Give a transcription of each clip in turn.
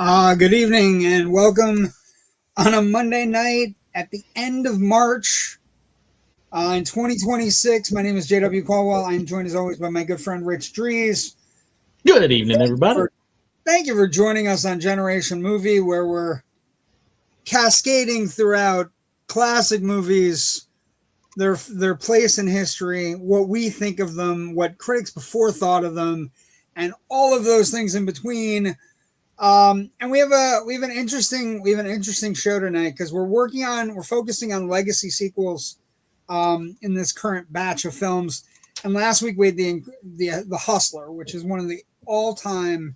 Good evening and welcome on a Monday night at the end of March in 2026. My name is JW Colwell. I'm joined as always by my good friend Rich Drees. Good evening, everybody. Thank you for joining us on Generation Movie, where we're cascading throughout classic movies, their place in history, what we think of them, what critics before thought of them, and all of those things in between. And we have an interesting show tonight because we're focusing on legacy sequels in this current batch of films. And last week we had the Hustler, which is one of the all-time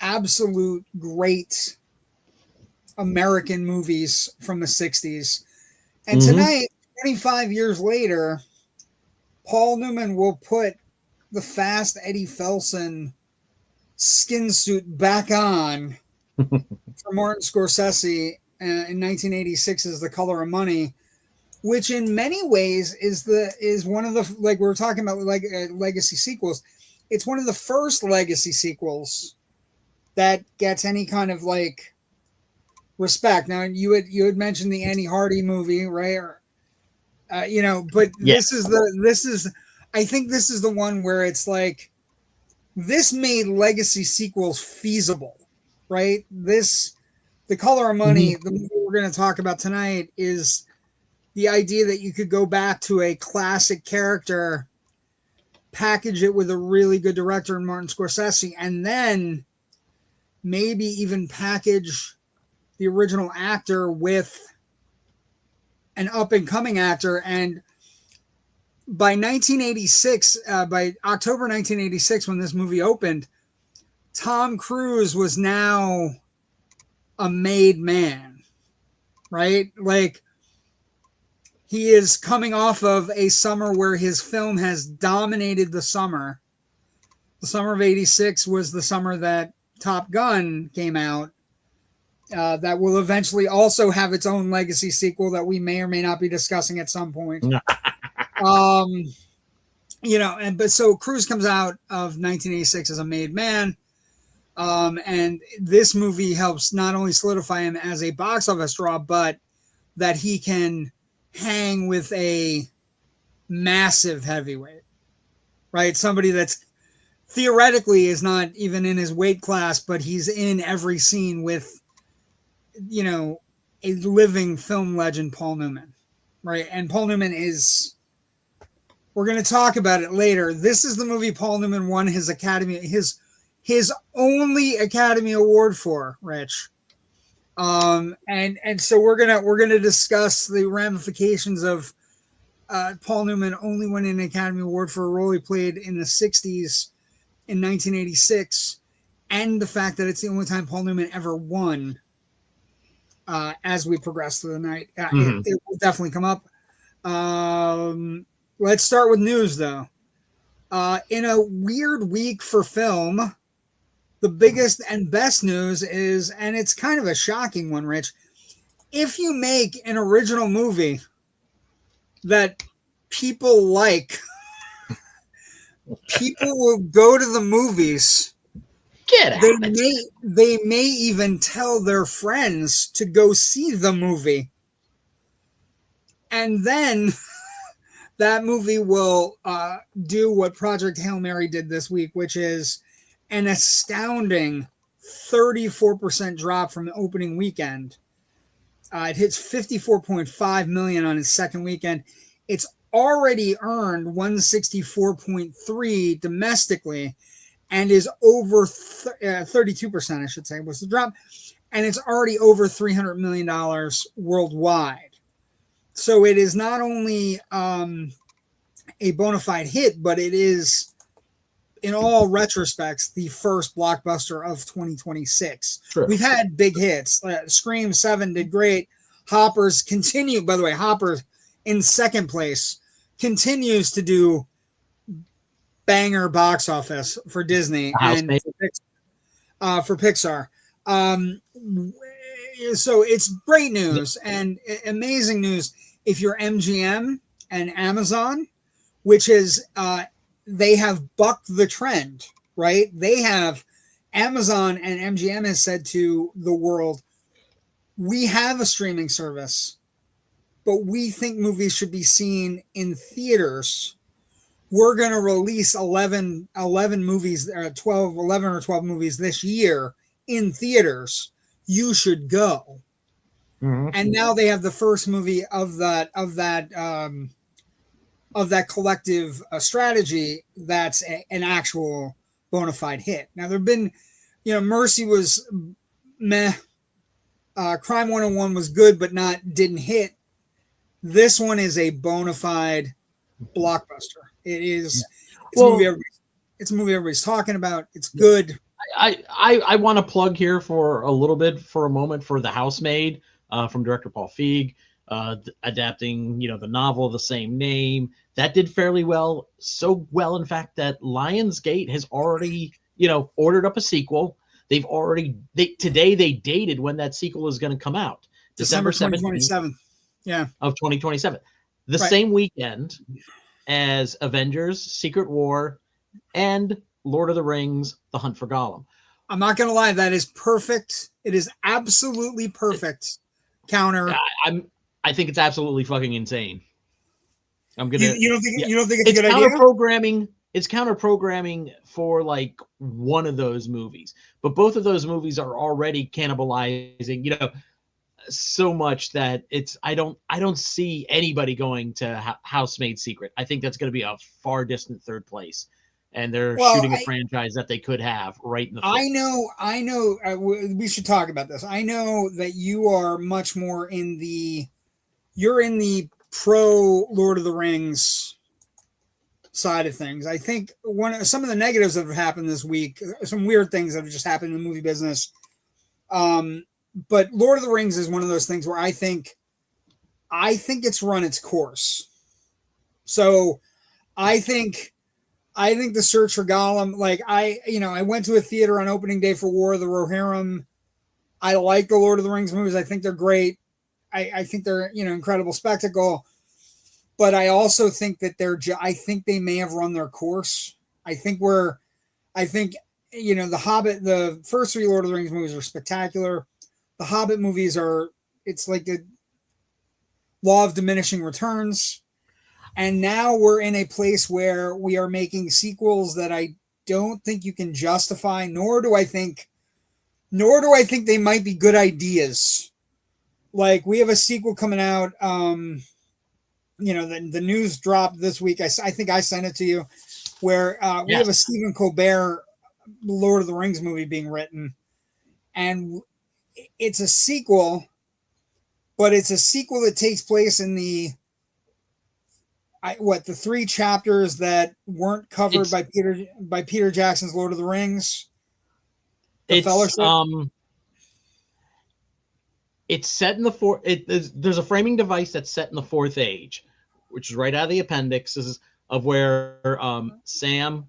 absolute great American movies from the 60s. And tonight, 25 years later, Paul Newman will put the fast Eddie Felson skin suit back on for Martin Scorsese in 1986 as The Color of Money, which in many ways is one of the, like we were talking about, like legacy sequels. It's one of the first legacy sequels that gets any kind of like respect. Now you had mentioned the Annie Hardy movie, right? Or, but yeah. I think this is the one where it's like, this made legacy sequels feasible, right? The Color of Money, the movie we're going to talk about tonight, is the idea that you could go back to a classic character, package it with a really good director in Martin Scorsese, and then maybe even package the original actor with an up-and-coming actor. And by 1986, by October 1986, when this movie opened, Tom Cruise was now a made man, right? Like, he is coming off of a summer where his film has dominated the summer. The summer of 86 was the summer that Top Gun came out. That will eventually also have its own legacy sequel that we may or may not be discussing at some point. But so Cruise comes out of 1986 as a made man. And this movie helps not only solidify him as a box office draw, but that he can hang with a massive heavyweight, right? Somebody that's theoretically is not even in his weight class, but he's in every scene with, a living film legend, Paul Newman, right? And Paul Newman is, we're going to talk about it later. This is the movie Paul Newman won his only Academy Award for, Rich. And so we're gonna discuss the ramifications of Paul Newman only winning an Academy Award for a role he played in the 60s in 1986, and the fact that it's the only time Paul Newman ever won. As we progress through the night, it will definitely come up. Let's start with news, though. In a weird week for film, the biggest and best news is, and it's kind of a shocking one, Rich, if you make an original movie that people like, people will go to the movies. They may even tell their friends to go see the movie. And then that movie will do what Project Hail Mary did this week, which is an astounding 34% drop from the opening weekend. It hits 54.5 million on its second weekend. It's already earned 164.3 domestically, and is over 32%, I should say, was the drop. And it's already over $300 million worldwide. So it is not only a bona fide hit, but it is, in all retrospects, the first blockbuster of 2026. True. We've had big hits. Scream 7 did great. Hoppers continue, by the way, Hoppers in second place continues to do banger box office for Disney and for Pixar. So it's great news and amazing news if you're MGM and Amazon, which is they have bucked the trend, right? They have Amazon and MGM has said to the world, we have a streaming service, but we think movies should be seen in theaters. We're going to release 11 movies, 11 or 12 movies this year in theaters. You should go. Mm-hmm. And now they have the first movie of that collective strategy that's an actual bona fide hit. Now there've been, Mercy was meh. Crime 101 was good, but didn't hit. This one is a bona fide blockbuster. It is. It's a movie everybody's talking about. It's good. I want to plug here for a moment for The Housemaid from director Paul Feig, adapting the novel of the same name. That did fairly well, so well in fact that Lionsgate has already ordered up a sequel. Today they dated when that sequel is going to come out, December 2027. Yeah, of 2027, the same weekend as Avengers: Secret War and Lord of the Rings: The Hunt for Gollum. I'm not going to lie, that is perfect. It is absolutely perfect. Counter. I think it's absolutely fucking insane. I'm gonna. You don't think it's a good idea? It's counter programming for like one of those movies, but both of those movies are already cannibalizing, so much that I don't see anybody going to Housemaid Secret. I think that's going to be a far distant third place, and they're shooting a franchise that they could have right in the face. I know. We should talk about this. I know that you are much more in the pro Lord of the Rings side of things. I think some of the negatives that have happened this week, some weird things that have just happened in the movie business. But Lord of the Rings is one of those things where I think it's run its course. So I think the search for Gollum, like I went to a theater on opening day for War of the Rohirrim. I like the Lord of the Rings movies. I think they're great. I think they're, incredible spectacle. But I also think that I think they may have run their course. The Hobbit, the first three Lord of the Rings movies are spectacular. The Hobbit movies it's like the law of diminishing returns. And now we're in a place where we are making sequels that I don't think you can justify, nor do I think they might be good ideas. Like, we have a sequel coming out. The news dropped this week. I think I sent it to you, where we have a Stephen Colbert Lord of the Rings movie being written, and it's a sequel, but it's a sequel that takes place in the three chapters that weren't covered by Peter Jackson's Lord of the Rings. The Fellowship. It's set in the there's a framing device that's set in the Fourth Age, which is right out of the appendixes of where Sam,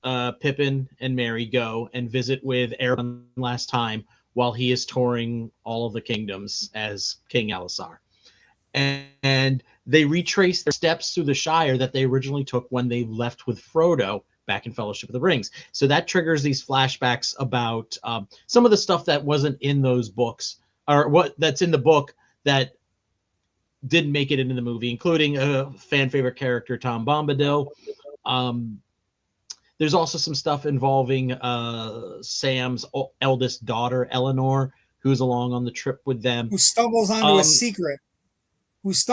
Pippin, and Merry go and visit with Aragorn last time while he is touring all of the kingdoms as King Alisar. And they retrace their steps through the Shire that they originally took when they left with Frodo back in Fellowship of the Rings. So that triggers these flashbacks about some of the stuff that wasn't in those books, or that's in the book that didn't make it into the movie, including a fan favorite character, Tom Bombadil. There's also some stuff involving Sam's eldest daughter, Eleanor, who's along on the trip with them. Who stumbles onto a secret. Rich,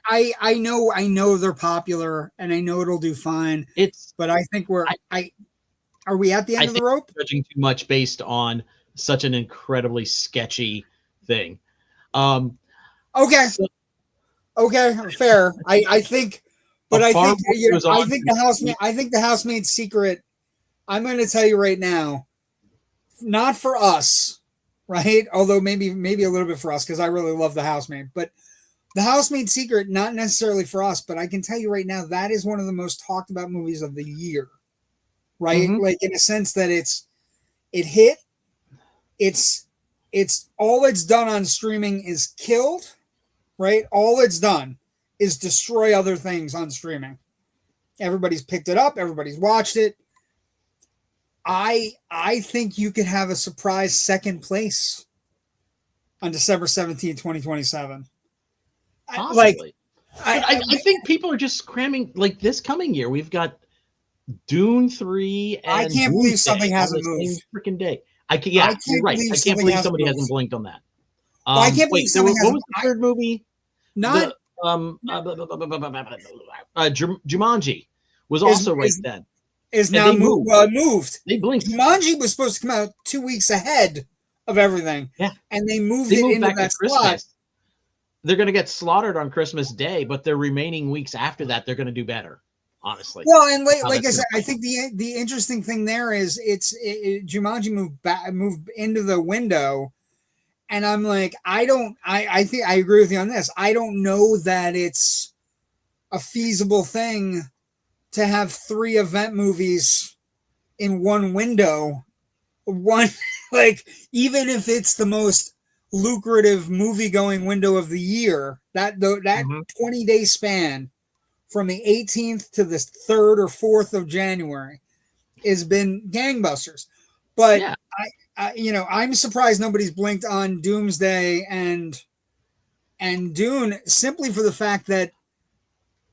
I know they're popular and I know it'll do fine. But I think are we at the end of the rope? Judging too much based on such an incredibly sketchy thing. Okay, fair. I think the Housemaid Secret. I'm going to tell you right now, not for us, right? Although maybe a little bit for us, because I really love The Housemaid. But The Housemaid Secret, not necessarily for us, but I can tell you right now, that is one of the most talked about movies of the year, right? Mm-hmm. Like, in a sense that it hit. It's all it's done on streaming is killed, right? All it's done is destroy other things on streaming. Everybody's picked it up. Everybody's watched it. I think you could have a surprise second place on December 17th, 2027. Possibly. I think people are just cramming, like, this coming year. We've got Dune 3 and I can't believe something hasn't on the moved. same freaking day. You're right. I can't believe somebody hasn't blinked on that. Well, I can't believe something what was the third movie? Not Jumanji was also right then. Is now moved. They blinked. Jumanji was supposed to come out 2 weeks ahead of everything. Yeah. And they moved it into that slot. They're going to get slaughtered on Christmas Day, but their remaining weeks after that, they're going to do better, honestly. Well, and like I said, I think the interesting thing there is Jumanji moved into the window, and I'm like, I think I agree with you on this. I don't know that it's a feasible thing to have 3 event movies in one window. Like, even if it's the most lucrative movie going window of the year, that 20-day span from the 18th to the 3rd or 4th of January has been gangbusters. But yeah. I'm surprised nobody's blinked on Doomsday and Dune, simply for the fact that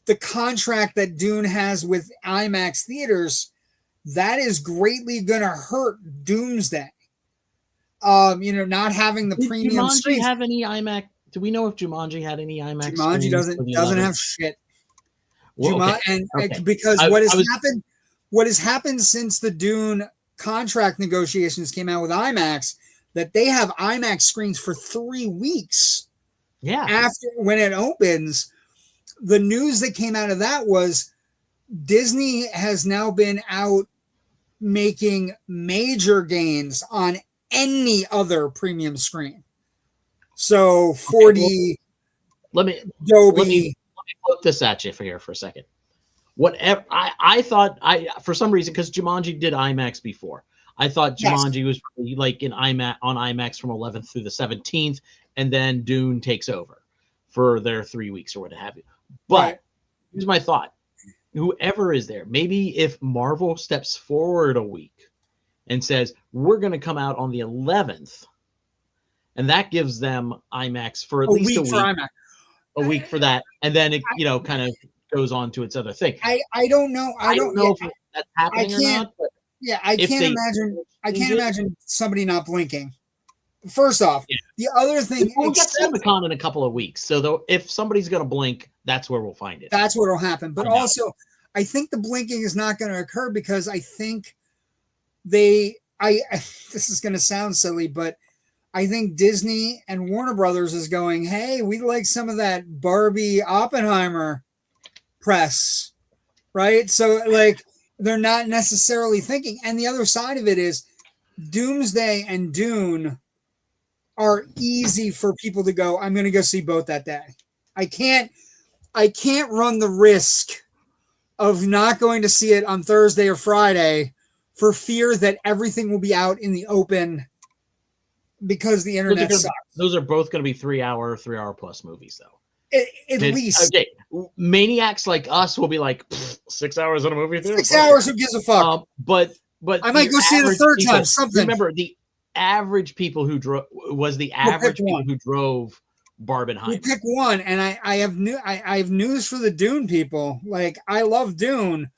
the contract that Dune has with IMAX theaters, that is greatly going to hurt Doomsday. Not having the premium. Did Jumanji have any IMAX? Do we know if Jumanji had any IMAX? Jumanji doesn't have shit. Well, okay. Because what has happened since the Dune contract negotiations came out with IMAX, that they have IMAX screens for 3 weeks. Yeah. After when it opens, the news that came out of that was Disney has now been out making major gains on any other premium screen. So 4D, let me flip this at you for a second. Whatever I thought, for some reason, because Jumanji did IMAX before, I thought Jumanji was like in IMAX on IMAX from 11th through the 17th, and then Dune takes over for their 3 weeks or what have you. But here's my thought: whoever is there, maybe if Marvel steps forward a week and says, we're going to come out on the 11th, and that gives them IMAX for at least a week for that, and then it kind of goes on to its other thing. I don't know. I don't know if that's happening or not. But I can't imagine somebody not blinking. First off, the other thing, we'll get CinemaCon in a couple of weeks. So if somebody's going to blink, that's where we'll find it. That's what will happen. But also, I think the blinking is not going to occur because I think this is going to sound silly, but I think Disney and Warner Brothers is going, hey, we like some of that Barbie Oppenheimer press, right? So like they're not necessarily thinking. And the other side of it is Doomsday and Dune are easy for people to go, I'm going to go see both that day. I can't run the risk of not going to see it on Thursday or Friday for fear that everything will be out in the open because the internet sucks. Those are both going to be 3 hour plus movies, though. At least. Okay. Maniacs like us will be like 6 hours in a movie theater. 6 hours, who gives a fuck? But I might go see it a third time. Something. Remember, the average people who drove who drove Barbenheimer. We pick one, and I have news for the Dune people. Like, I love Dune,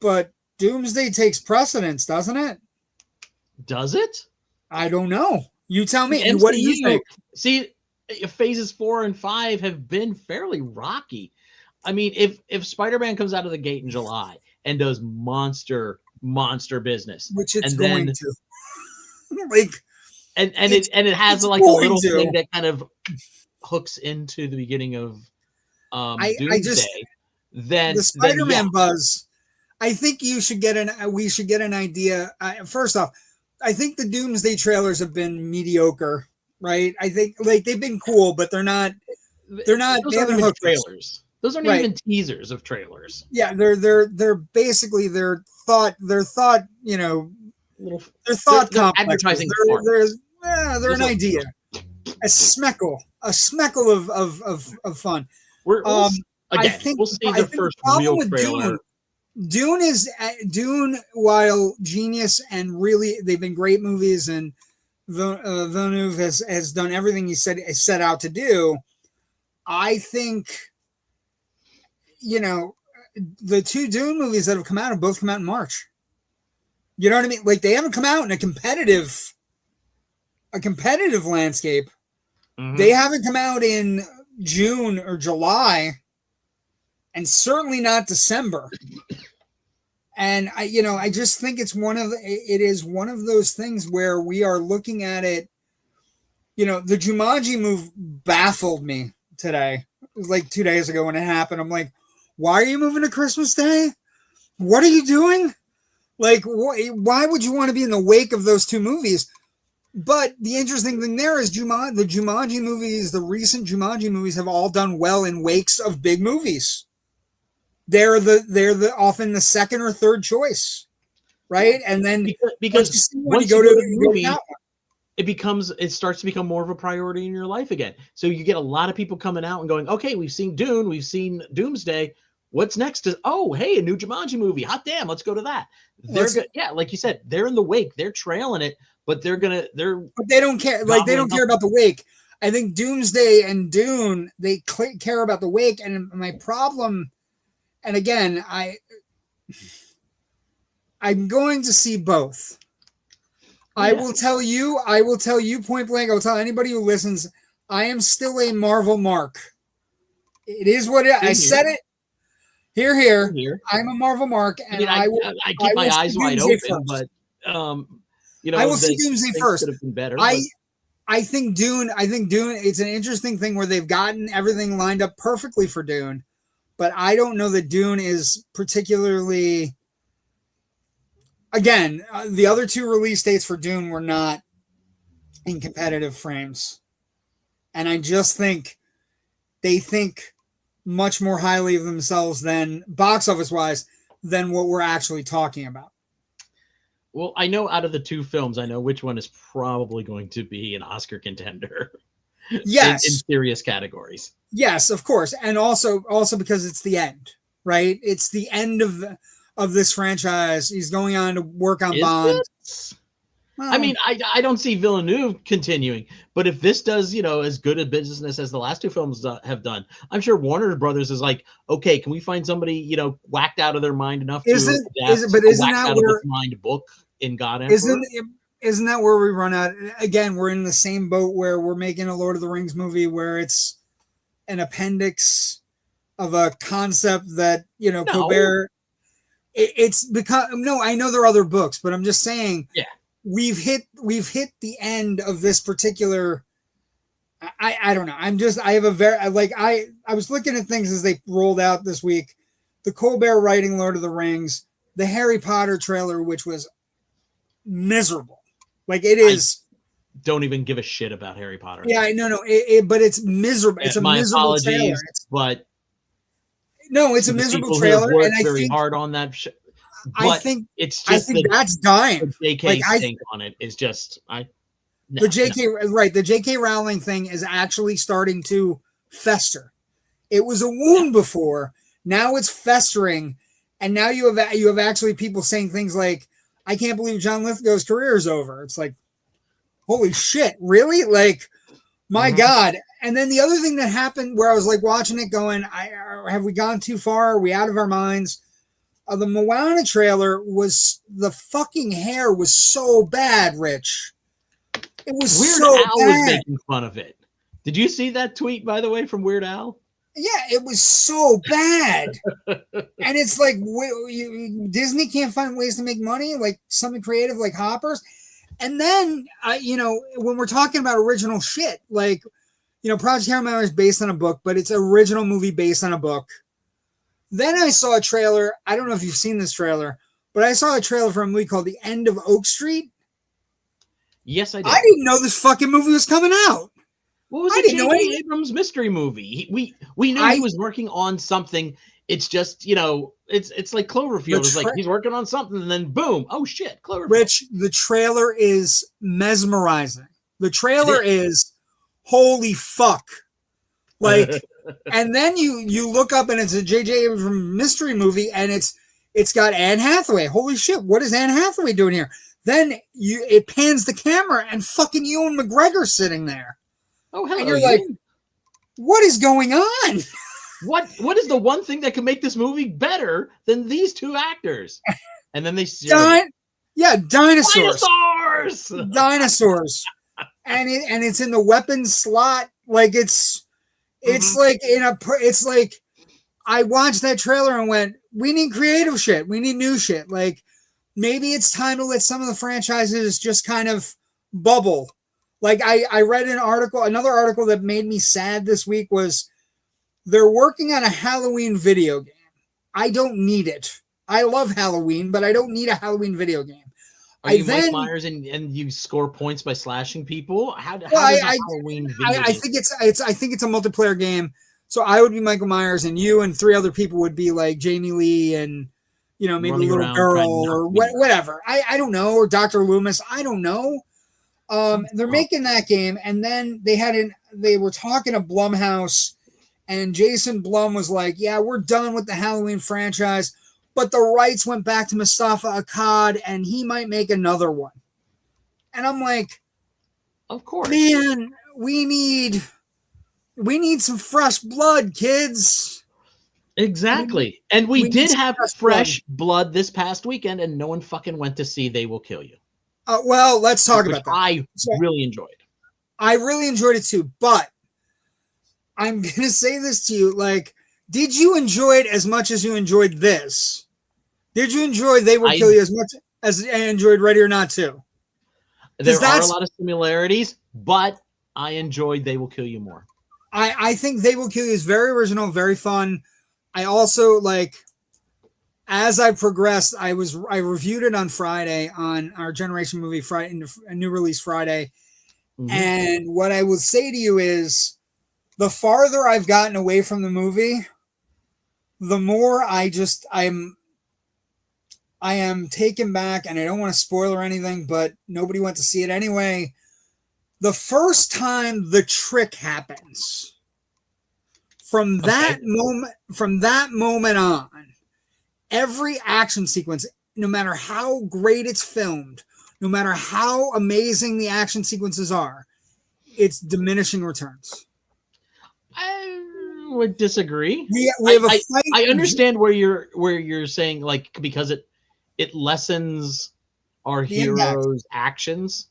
but Doomsday takes precedence, doesn't it? Does it? I don't know. You tell me. What do you think? See, phases 4 and 5 have been fairly rocky. I mean, if Spider-Man comes out of the gate in July and does monster business, which it's going to, like, and it has like a little thing that kind of hooks into the beginning of Doomsday. Then the Spider-Man buzz. I think we should get an idea. First off, I think the Doomsday trailers have been mediocre, right? I think like they've been cool, but they're not. They haven't hooked trailers. Those aren't even teasers of trailers. Yeah, they're basically their thought. They're thought advertising. They're an idea, a smeckle of fun. Again, we'll see the first real trailer. Dune, while genius and really they've been great movies, and Villeneuve has done everything he set out to do. I think, the two Dune movies that have come out have both come out in March. You know what I mean? Like, they haven't come out in a competitive landscape. Mm-hmm. They haven't come out in June or July, and certainly not December. And I just think it is one of those things where we are looking at it. The Jumanji move baffled me today. It was like 2 days ago when it happened. I'm like, why are you moving to Christmas Day? What are you doing? Like, why would you want to be in the wake of those two movies? But the interesting thing there is the Jumanji movies, the recent Jumanji movies have all done well in wakes of big movies. They're often the second or third choice, right? And then because once you go to the movie, it starts to become more of a priority in your life again. So you get a lot of people coming out and going, okay, we've seen Dune, we've seen Doomsday. What's next? Is hey, a new Jumanji movie. Hot damn, let's go to that. Like you said, they're in the wake, they're trailing it, but but they don't care. Like, they don't care about the wake. I think Doomsday and Dune, they care about the wake. And my problem, and again, I'm going to see both. Yeah. I will tell you point blank. I'll tell anybody who listens, I am still a Marvel mark. It is what I said it. Here. I'm a Marvel mark, and I keep my eyes wide open, but I will see Doomsday first. Could have been better. I think Dune. It's an interesting thing where they've gotten everything lined up perfectly for Dune, but I don't know that Dune is particularly. Again, the other two release dates for Dune were not in competitive frames, and I just think they think much more highly of themselves than box office wise than what we're actually talking about. Well, I know out of the two films, I know which one is probably going to be an Oscar contender. Yes, in serious categories. Yes, of course, and also because it's the end, right? It's the end of this franchise. He's going on to work on Bond. I mean, I don't see Villeneuve continuing, but if this does, as good a business as the last two films have done, I'm sure Warner Brothers is like, okay, can we find somebody, whacked out of their mind enough to adapt out of its mind book in God Emperor? Isn't that where we run out? Again, we're in the same boat where we're making a Lord of the Rings movie where it's an appendix of a concept that, No. Colbert. It's because I know there are other books, but I'm just saying, yeah, we've hit the end of this particular. I don't know. I have a very I was looking at things as they rolled out this week. The Colbert writing Lord of the Rings, the Harry Potter trailer, which was miserable. Like, it is. Don't even give a shit about Harry Potter. Yeah, no, but it's miserable. It's a miserable trailer. But. No, it's a miserable trailer, and I think hard on that. I think it's just that's dying. The JK stink on it is just the JK right. The JK Rowling thing is actually starting to fester. It was a wound before. Now it's festering, and now you have actually people saying things like, "I can't believe John Lithgow's career is over." It's like, holy shit, really? Like, my God. And then the other thing that happened where I was like watching it going, have we gone too far? Are we out of our minds? The Moana trailer the fucking hair was so bad, Rich. It was Weird so Al bad. was making fun of it. Did you see that tweet, by the way, from Weird Al? Yeah, it was so bad. And it's like, Disney can't find ways to make money, like something creative like Hoppers. And then, when we're talking about original shit, like, Project Hail Mary is based on a book, but it's an original movie based on a book. Then I saw a trailer. I don't know if you've seen this trailer, but I saw a trailer for a movie called The End of Oak Street. Yes, I did. I didn't know this fucking movie was coming out. What was it? J.J. Abrams mystery movie. We knew he was working on something. It's just, it's like Cloverfield. It's like he's working on something, and then boom, oh shit, Cloverfield. Rich, the trailer is mesmerizing. The trailer is holy fuck. Like, And then you look up and it's a J.J. Abrams mystery movie, and it's got Anne Hathaway. Holy shit, what is Anne Hathaway doing here? Then it pans the camera and fucking Ewan McGregor's sitting there. Oh, hello. And you're like, what is going on? What is the one thing that can make this movie better than these two actors? And then they dinosaurs. Dinosaurs. And it's in the weapons slot. Like it's like it's like I watched that trailer and went, we need creative shit. We need new shit. Like maybe it's time to let some of the franchises just kind of bubble. Like I read another article that made me sad this week was they're working on a Halloween video game. I don't need it. I love Halloween, but I don't need a Halloween video game. Are you Mike Myers and you score points by slashing people? How does Halloween video I think it's a multiplayer game. So I would be Michael Myers, and you and 3 other people would be like Jamie Lee and maybe a little girl or whatever. I don't know, or Dr. Loomis. I don't know. They're making that game, and then they were talking to Blumhouse, and Jason Blum was like, "Yeah, we're done with the Halloween franchise." But the rights went back to Mustafa Akkad, and he might make another one. And I'm like, of course, man, we need some fresh blood, kids. Exactly. And we did have fresh blood this past weekend, and no one fucking went to see They Will Kill You. Well, let's talk about that. I really enjoyed. I really enjoyed it too, but I'm going to say this to you, like, did you enjoy it as much as you enjoyed this? Did you enjoy They Will Kill You as much as I enjoyed Ready or Not 2? There are a lot of similarities, but I enjoyed They Will Kill You more. I think They Will Kill You is very original, very fun. I also, like, as I progressed, I reviewed it on Friday on our Generation Movie Friday, a new release Friday. Mm-hmm. And what I will say to you is, the farther I've gotten away from the movie, the more I am taken back, and I don't want to spoil or anything, but nobody went to see it anyway. The first time the trick happens, from that moment on, every action sequence, no matter how great it's filmed, no matter how amazing the action sequences are, it's diminishing returns. I would disagree. We have a fight. I understand where you're saying, like, because it lessens our heroes' actions.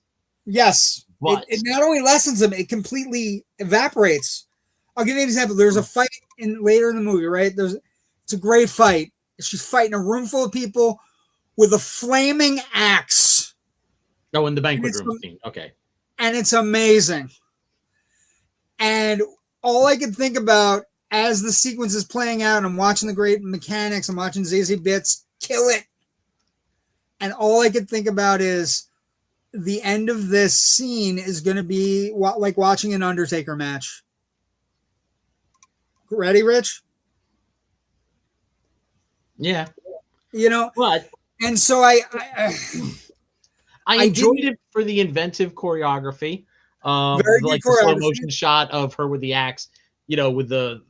Yes, but it not only lessens them, it completely evaporates. I'll give you an example. There's a fight later in the movie, right? It's a great fight. She's fighting a room full of people with a flaming axe. Oh, in the banquet room scene. Okay. And it's amazing. And all I can think about as the sequence is playing out, I'm watching the great mechanics, I'm watching Zazie Beetz kill it. And all I could think about is the end of this scene is going to be like watching an Undertaker match. Ready, Rich? Yeah. But and so I enjoyed it for the inventive choreography. Like the slow motion shot of her with the axe, with the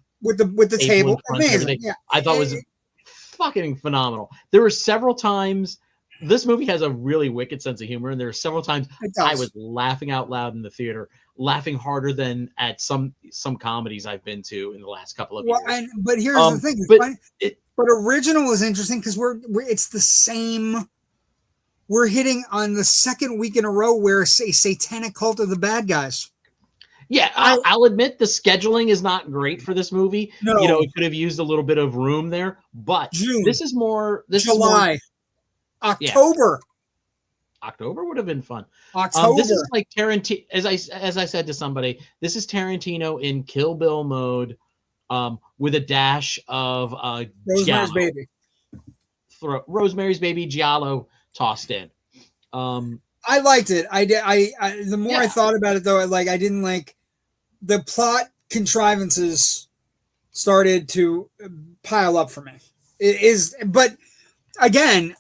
table. Amazing. Yeah. I thought it was fucking phenomenal. There were several times. This movie has a really wicked sense of humor, and there were several times I was laughing out loud in the theater, laughing harder than at some comedies I've been to in the last couple of years. But here's the thing. But original is interesting because it's the same. We're hitting on the second week in a row where a satanic cult of the bad guys. Yeah, I'll admit the scheduling is not great for this movie. No. It could have used a little bit of room there, but this is more July. October. Yeah. October would have been fun. October. This is like Tarantino, as I said to somebody, this is Tarantino in Kill Bill mode, with a dash of Rosemary's Baby. Rosemary's Baby Giallo tossed in. I liked it. I did. The more I thought about it, though, I didn't like the plot contrivances started to pile up for me. It is, but. Again,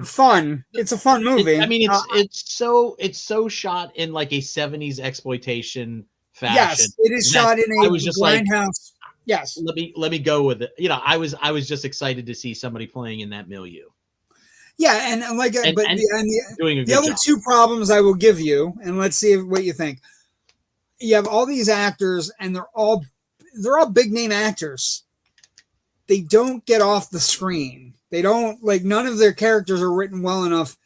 fun. It's a fun movie. It's so shot in like a 70s exploitation fashion. Yes, it is shot in a grindhouse. Yes. let me go with it. You know, I was just excited to see somebody playing in that milieu. Yeah, and like, And, but and the doing a the good other job. two problems I will give you, and let's see what you think. You have all these actors, and they're all big name actors. They don't get off the screen. They don't, like, none of their characters are written well enough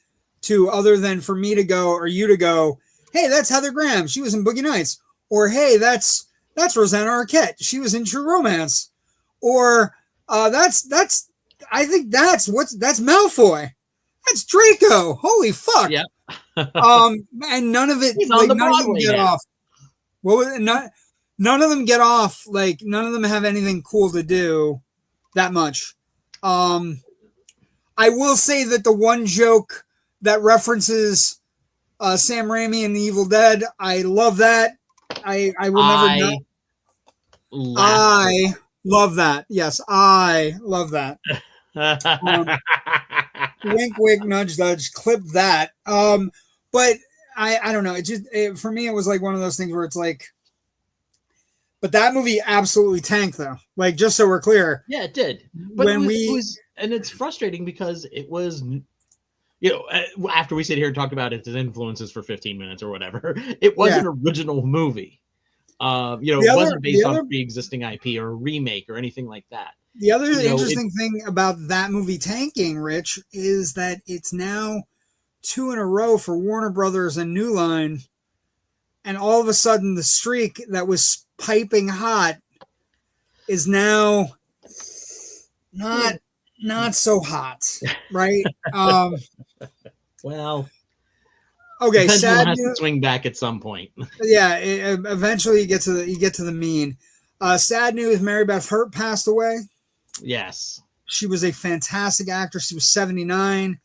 to, other than for me to go or you to go, hey, that's Heather Graham. She was in Boogie Nights. Or hey, that's Rosanna Arquette. She was in True Romance. Or that's I think that's Malfoy. That's Draco. Holy fuck. Yeah. And none of it, He's like, on the none of them Broadway get now. off. What was it? None of them get off. Like, none of them have anything cool to do that much. I will say that the one joke that references Sam Raimi and the Evil Dead, I love that. I will never not. I love that. Yes, I love that. Wink, wink, nudge, nudge. Clip that. But I don't know. For me, it was like one of those things where it's like. But that movie absolutely tanked, though. Like, just so we're clear. Yeah, it did. But it was, and it's frustrating because it was, you know, after we sit here and talk about its influences for 15 minutes or whatever, it was an original movie. You know, it wasn't based on pre-existing IP or a remake or anything like that. The other interesting thing about that movie tanking, Rich, is that it's now 2 in a row for Warner Brothers and New Line, and all of a sudden the streak that was piping hot is now not so hot, right? Well, okay, the sad has to swing back at some point. Yeah, eventually you get to the mean. Sad news: Mary Beth Hurt passed away. Yes, she was a fantastic actress. She was 79.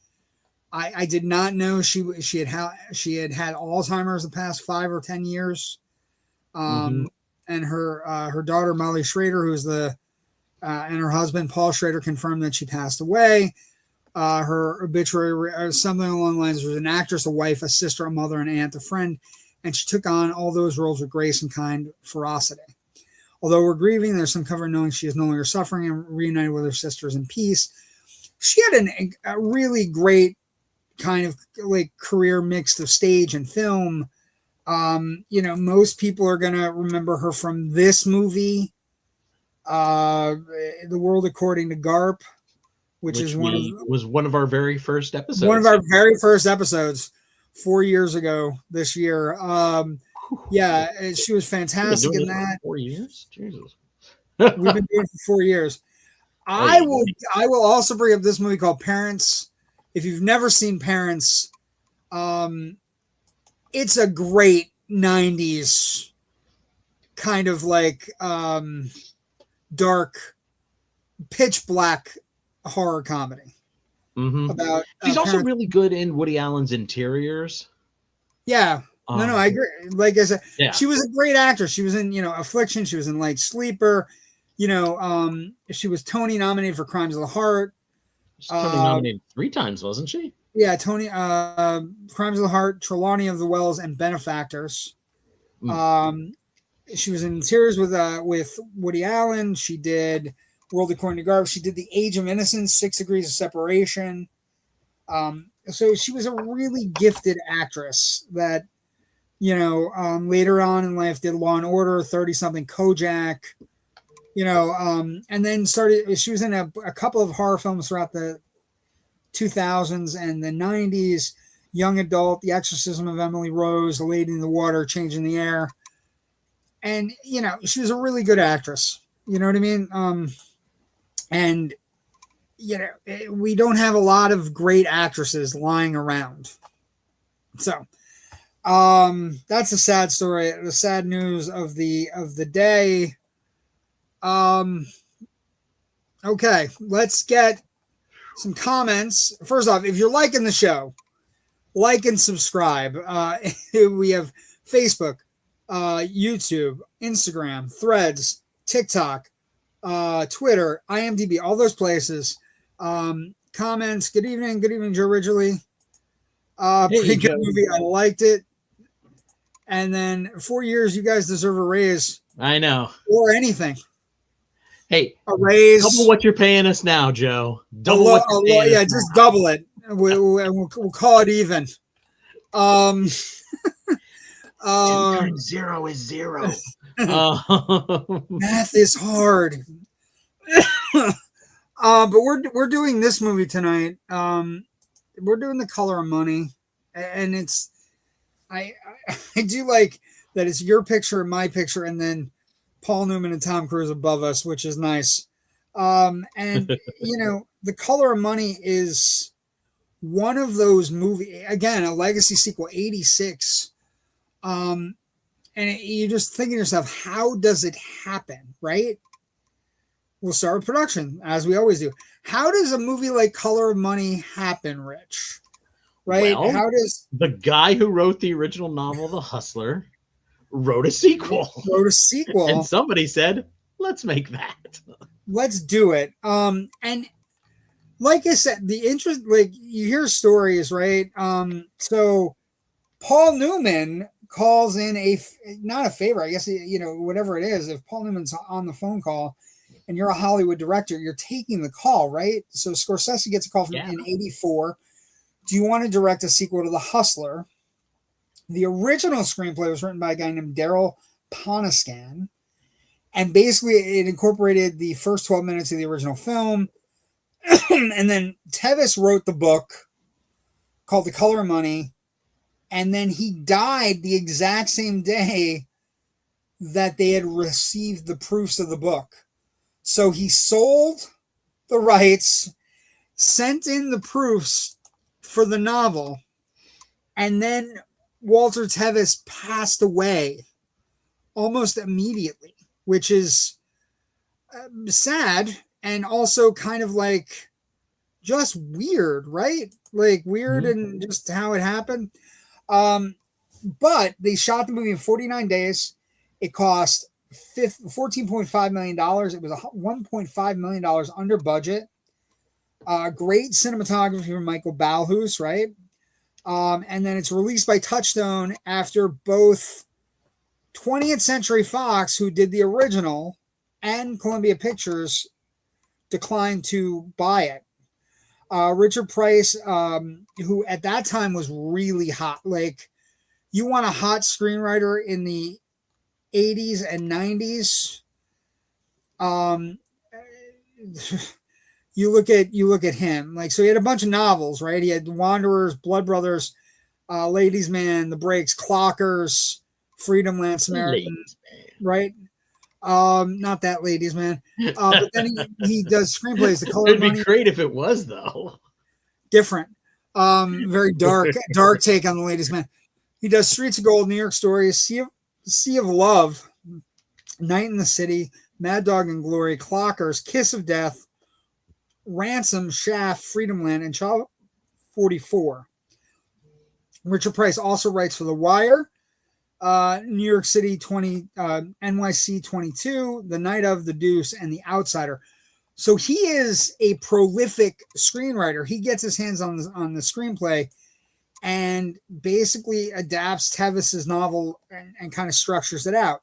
I did not know she had had Alzheimer's the past 5 or 10 years. And her daughter Molly Schrader, who's and her husband Paul Schrader, confirmed that she passed away. Her obituary, something along the lines, was an actress, a wife, a sister, a mother, an aunt, a friend, and she took on all those roles with grace and kind ferocity. Although we're grieving, there's some comfort knowing she is no longer suffering and reunited with her sisters in peace. She had a really great kind of like career mixed of stage and film. You know, most people are going to remember her from this movie, The World According to Garp, which was one of our very first episodes. One of our very first episodes 4 years ago this year. Yeah, she was fantastic in that. 4 years? Jesus. We've been doing it for 4 years. I will also bring up this movie called Parents. If you've never seen Parents, it's a great 90s kind of like dark, pitch black horror comedy. About she's also really good in Woody Allen's Interiors. Yeah. No, I agree. Like I said, she was a great actress. She was in, Affliction. She was in Light Sleeper. She was Tony nominated for Crimes of the Heart. She's Tony nominated 3 times, wasn't she? Yeah, Tony, Crimes of the Heart, Trelawney of the Wells, and Benefactors. She was in series with Woody Allen. She did World According to Garp. She did The Age of Innocence, 6 Degrees of Separation. So she was a really gifted actress that, later on in life did Law and Order, 30-something Kojak, and then she was in a couple of horror films throughout the 2000s and the 90s, Young Adult, The Exorcism of Emily Rose, The Lady in the Water, Change in the Air. And, she was a really good actress. You know what I mean? And, we don't have a lot of great actresses lying around. So, that's a sad story, the sad news of the day. Okay, let's get some comments. First off, if you're liking the show, like and subscribe. We have Facebook, YouTube, Instagram, Threads, TikTok, Twitter, IMDb, all those places. Comments. Good evening, Joe Ridgely. Pretty good movie. I liked it. And then 4 years, you guys deserve a raise. I know. Or anything. Hey, a raise. double what you're paying us now, Joe. Double what you're paying yeah, us just now. double it. We'll call it even. 2 times 0 is 0. Math is hard. But we're doing this movie tonight. We're doing The Color of Money, and it's I do like that it's your picture and my picture, and then Paul Newman and Tom Cruise above us, which is nice. And The Color of Money is one of those movies, again, a legacy sequel, 86. And you're just thinking to yourself, how does it happen, right? We'll start with production, as we always do. How does a movie like Color of Money happen, Rich? Right? Well, how does the guy who wrote the original novel, The Hustler, wrote a sequel? And somebody said, let's make that. Let's do it. And like I said, the interest, like you hear stories, right? So Paul Newman calls in not a favor, I guess, whatever it is. If Paul Newman's on the phone call and you're a Hollywood director, you're taking the call, right? So Scorsese gets a call from in 84. Do you want to direct a sequel to The Hustler? The original screenplay was written by a guy named Daryl Poniscan. And basically it incorporated the first 12 minutes of the original film. And then Tevis wrote the book called The Color of Money. And then he died the exact same day that they had received the proofs of the book. So he sold the rights, sent in the proofs for the novel, and then Walter Tevis passed away almost immediately, which is sad and also kind of like just weird, right? Like weird and just how it happened. But they shot the movie in 49 days. It cost $14.5 million. It was $1.5 million under budget. Great cinematography from Michael Balhus, right? And then it's released by Touchstone after both 20th Century Fox, who did the original, and Columbia Pictures declined to buy it. Richard Price, who at that time was really hot. Like, you want a hot screenwriter in the 80s and 90s. You look at him. Like, so he had a bunch of novels, right? He had Wanderers, Blood Brothers, Ladies Man, The Breaks, Clockers, Freedom Land, Samaritan, right? Not that Ladies Man. But then he does screenplays. The Color of Money. It'd be great if it was, though. Different. Very dark take on the Ladies Man. He does Streets of Gold, New York Stories, Sea of Love, Night in the City, Mad Dog and Glory, Clockers, Kiss of Death, Ransom, Shaft, Freedom Land, and Child 44. Richard Price also writes for The Wire, New York City 20, NYC 22, The Night of, The Deuce, and The Outsider. So he is a prolific screenwriter. He gets his hands on the screenplay and basically adapts Tevis's novel and kind of structures it out.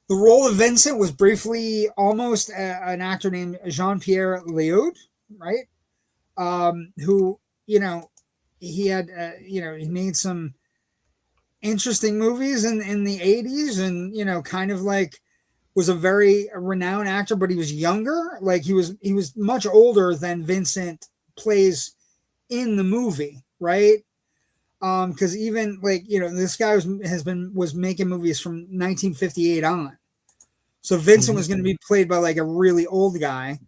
The role of Vincent was briefly almost an actor named Jean-Pierre Léaud, right? Who, he had, he made some interesting movies in the 80s and, kind of like was a very renowned actor, but he was younger. Like he was much older than Vincent plays in the movie, right? Because even like this guy was making movies from 1958 on, so Vincent was going to be played by like a really old guy.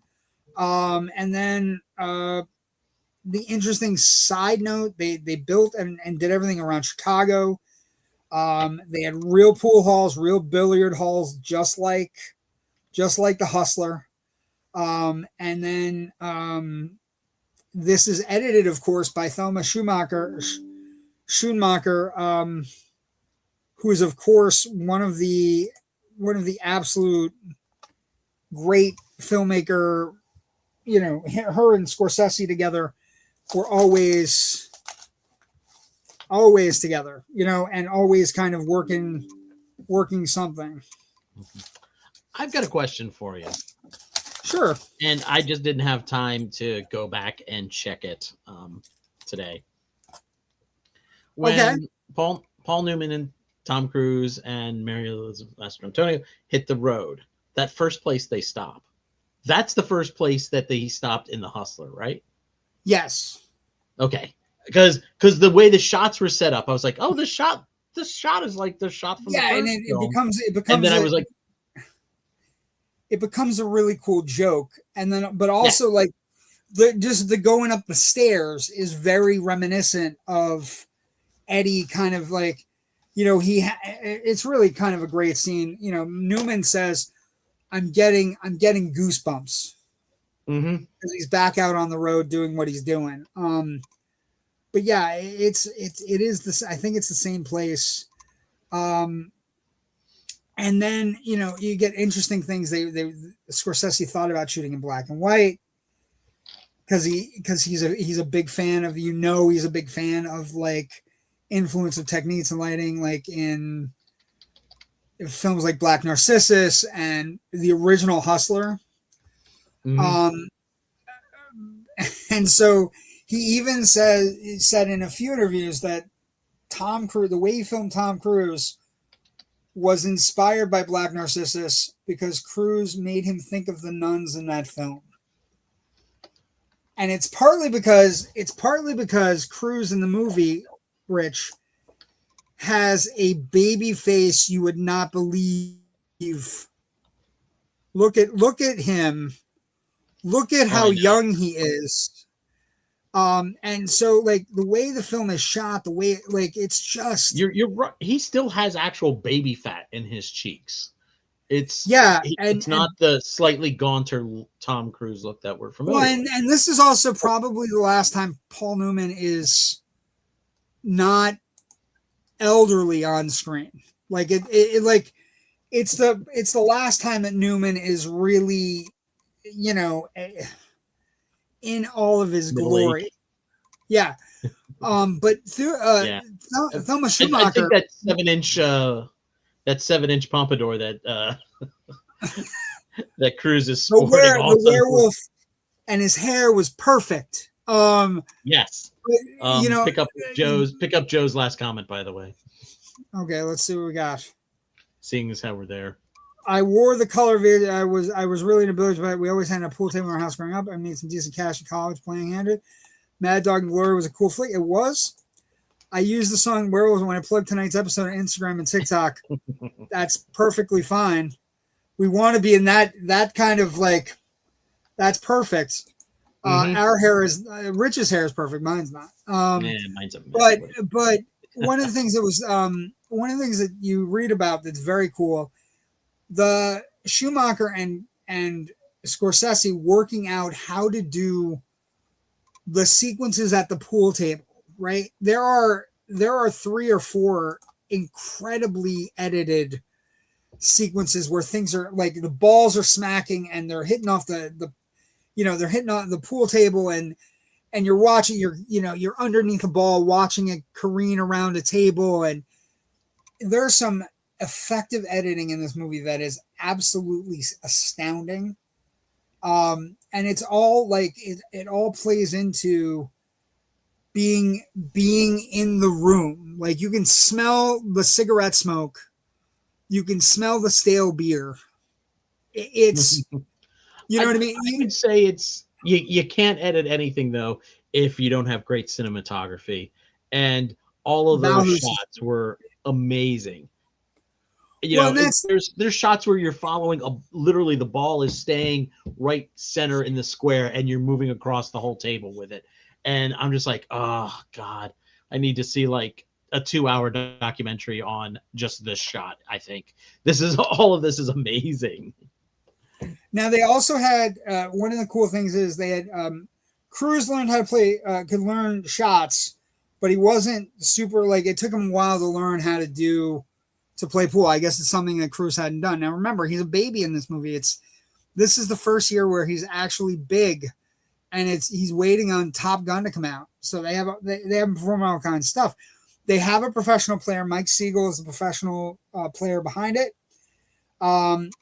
And then the interesting side note, they built and did everything around Chicago. They had real pool halls, real billiard halls, just like The Hustler. And then this is edited, of course, by Thelma Schoonmaker, who is, of course, one of the absolute great filmmaker. Her and Scorsese together were always together, and always kind of working something. I've got a question for you. Sure. And I just didn't have time to go back and check it today. When Paul Newman and Tom Cruise and Mary Elizabeth Mastrantonio hit the road, that first place they stop, that's the first place that they stopped in The Hustler, right? Yes. Okay. Because the way the shots were set up, I was like, oh, this shot is like the shot from the first and film. it becomes and then I was like, it becomes a really cool joke, and then but also like the going up the stairs is very reminiscent of Eddie, kind of like, you know, it's really kind of a great scene. You know, Newman says, I'm getting goosebumps because he's back out on the road doing what he's doing. But yeah, it is this. I think it's the same place. And then, you know, you get interesting things. Scorsese thought about shooting in black and white because he's a big fan of, you know, he's a big fan of like influence of techniques and lighting, like in films like Black Narcissus and the original Hustler. And so he even said in a few interviews that Tom Cruise, the way he filmed Tom Cruise, was inspired by Black Narcissus because Cruise made him think of the nuns in that film. And it's partly because Cruise in the movie, Rich, has a baby face you would not believe. Look at him. Look at how young he is. And so like the way the film is shot, the way like it's just you're right. He still has actual baby fat in his cheeks. It's not the slightly gaunter Tom Cruise look that we're familiar with. And this is also probably the last time Paul Newman is not elderly on screen. Like it's the last time that Newman is really, you know, in all of his glory. Yeah. But through Thelma Schumacher, I think that 7-inch pompadour that that Cruise is sporting, the werewolf, and his hair was perfect. Yes. You know, pick up Joe's last comment, by the way. Okay, let's see what we got. Seeing as how we're there. I wore the color vid. I was really in a village, but we always had a pool table in our house growing up. I made some decent cash in college playing handed. Mad Dog and Glory was a cool flick. It was. I used the song Werewolves when I plugged tonight's episode on Instagram and TikTok. That's perfectly fine. We want to be in that kind of like, that's perfect. Our hair is Rich's hair is perfect. Mine's not. Mine's a mess. But one of the things that you read about that's very cool, the Schumacher and Scorsese working out how to do the sequences at the pool table, right? There are 3 or 4 incredibly edited sequences where things are like the balls are smacking and they're hitting off they're hitting on the pool table, and you're watching, you're underneath the ball watching it careen around a table, and there's some effective editing in this movie that is absolutely astounding. And it's all like it all plays into being in the room. Like you can smell the cigarette smoke, you can smell the stale beer. It's you know what I mean? I would say it's you can't edit anything though if you don't have great cinematography, and all of those shots were amazing. There's shots where you're following literally the ball is staying right center in the square and you're moving across the whole table with it. And I'm just like, oh God, I need to see like a 2-hour documentary on just this shot. I think all of this is amazing. Now they also had one of the cool things is they had Cruise learned how to play, could learn shots, but he wasn't super like, it took him a while to learn how to play pool. I guess it's something that Cruise hadn't done. Now remember, he's a baby in this movie. This is the first year where he's actually big, and he's waiting on Top Gun to come out. So they have him perform all kinds of stuff. They have a professional player. Mike Siegel is the professional player behind it.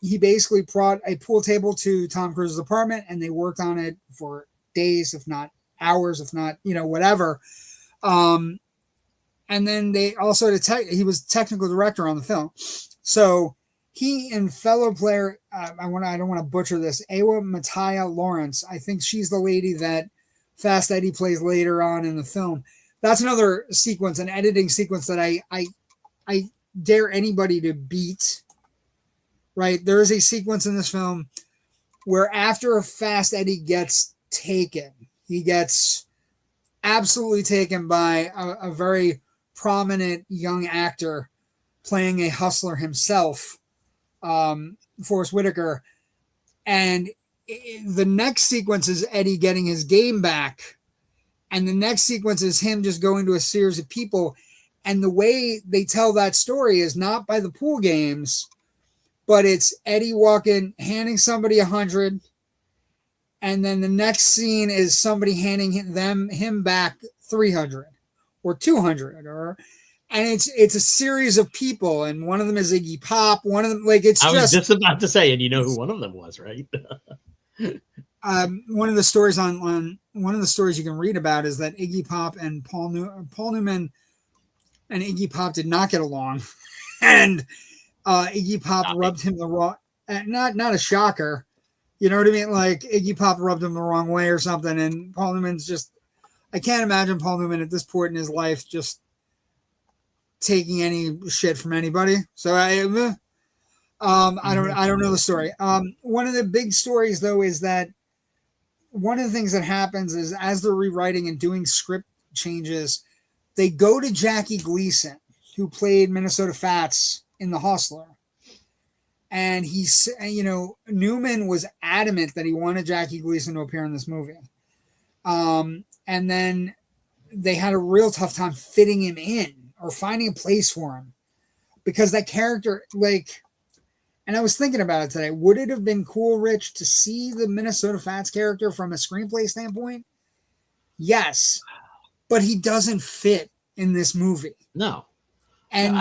He basically brought a pool table to Tom Cruise's apartment, and they worked on it for days, if not hours, if not, whatever. And then they also he was technical director on the film. So he and fellow player, I don't want to butcher this, Awa Mataya Lawrence. I think she's the lady that Fast Eddie plays later on in the film. That's another sequence, an editing sequence that I dare anybody to beat. Right? There is a sequence in this film where after Fast Eddie gets taken, he gets absolutely taken by a very prominent young actor playing a hustler himself, Forrest Whitaker. And the next sequence is Eddie getting his game back. And the next sequence is him just going to a series of people. And the way they tell that story is not by the pool games, but it's Eddie walking, handing somebody 100. And then the next scene is somebody handing him back 300 or 200 and it's a series of people, and one of them is Iggy Pop. One of them, I was just about to say, and you know who one of them was, right? One of the stories on one of the stories you can read about is that Iggy Pop and Paul Newman and Iggy Pop did not get along, and Iggy Pop rubbed him the wrong. Not a shocker, you know what I mean? Like Iggy Pop rubbed him the wrong way or something, and Paul Newman's just. I can't imagine Paul Newman at this point in his life just taking any shit from anybody. So I don't know the story. One of the big stories though is that one of the things that happens is as they're rewriting and doing script changes, they go to Jackie Gleason, who played Minnesota Fats in The Hustler. And he's, Newman was adamant that he wanted Jackie Gleason to appear in this movie. And then they had a real tough time fitting him in or finding a place for him because that character, and I was thinking about it today, would it have been cool, Rich, to see the Minnesota Fats character from a screenplay standpoint? Yes, but he doesn't fit in this movie. No. And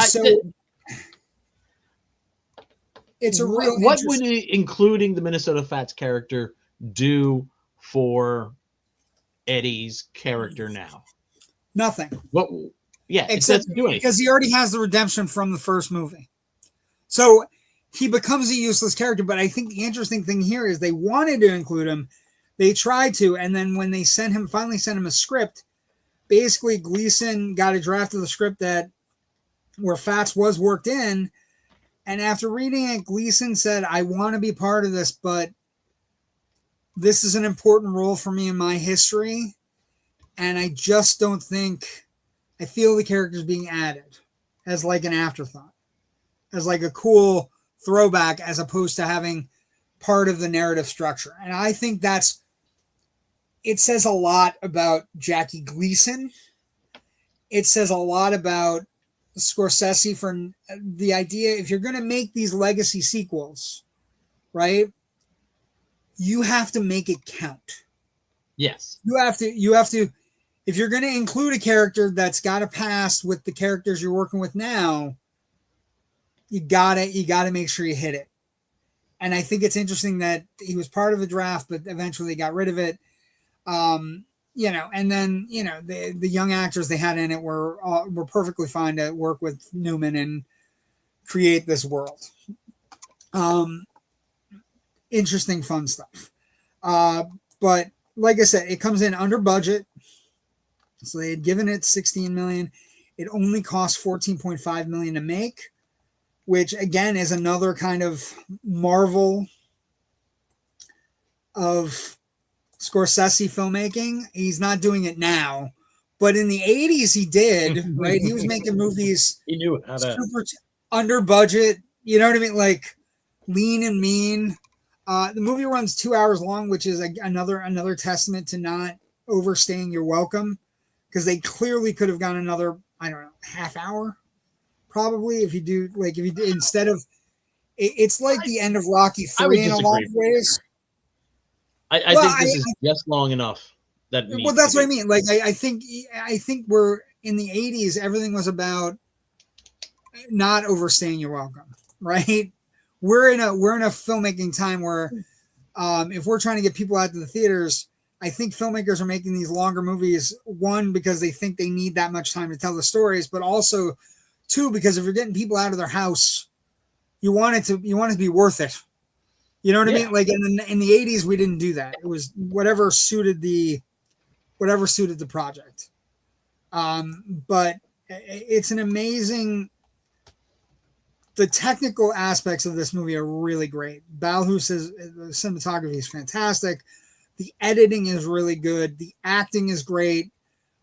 it's a real. What would including the Minnesota Fats character do for Eddie's character now? Nothing. What? Yeah, except because he already has the redemption from the first movie, so he becomes a useless character. But I think the interesting thing here is they wanted to include him, they tried to, and then when they finally sent him a script, basically Gleason got a draft of the script where Fats was worked in, and after reading it, Gleason said, "I want to be part of this, but this is an important role for me in my history, and I just don't think, I feel the character's being added as an afterthought, as a cool throwback, as opposed to having part of the narrative structure." And I think it says a lot about Jackie Gleason. It says a lot about Scorsese for the idea, if you're going to make these legacy sequels, right? You have to make it count. Yes. You have to, if you're going to include a character that's got a past with the characters you're working with now, you gotta make sure you hit it. And I think it's interesting that he was part of the draft, but eventually got rid of it. And then, the young actors they had in it were perfectly fine to work with Newman and create this world. Interesting, fun stuff. But like I said, it comes in under budget. So they had given it $16 million. It only cost $14.5 million to make, which again is another kind of marvel of Scorsese filmmaking. He's not doing it now, but in the 80s he did, right? He was making movies he knew how to super under budget, you know what I mean? Lean and mean. The movie runs 2 hours long, which is another testament to not overstaying your welcome, because they clearly could have gone another, I don't know, half hour, probably, if you do instead of, it's like the end of Rocky 3 in a lot of ways. I think this is just long enough. That's what I mean. I think we're in the 80s. Everything was about not overstaying your welcome, right? we're in a filmmaking time where if we're trying to get people out to the theaters, I think filmmakers are making these longer movies, one, because they think they need that much time to tell the stories, but also two, because if you're getting people out of their house, you want it to be worth it. You know what I mean? Like in the 80s, we didn't do that. It was whatever suited the project. But it's an amazing. The technical aspects of this movie are really great. Balhus's cinematography is fantastic. The editing is really good. The acting is great.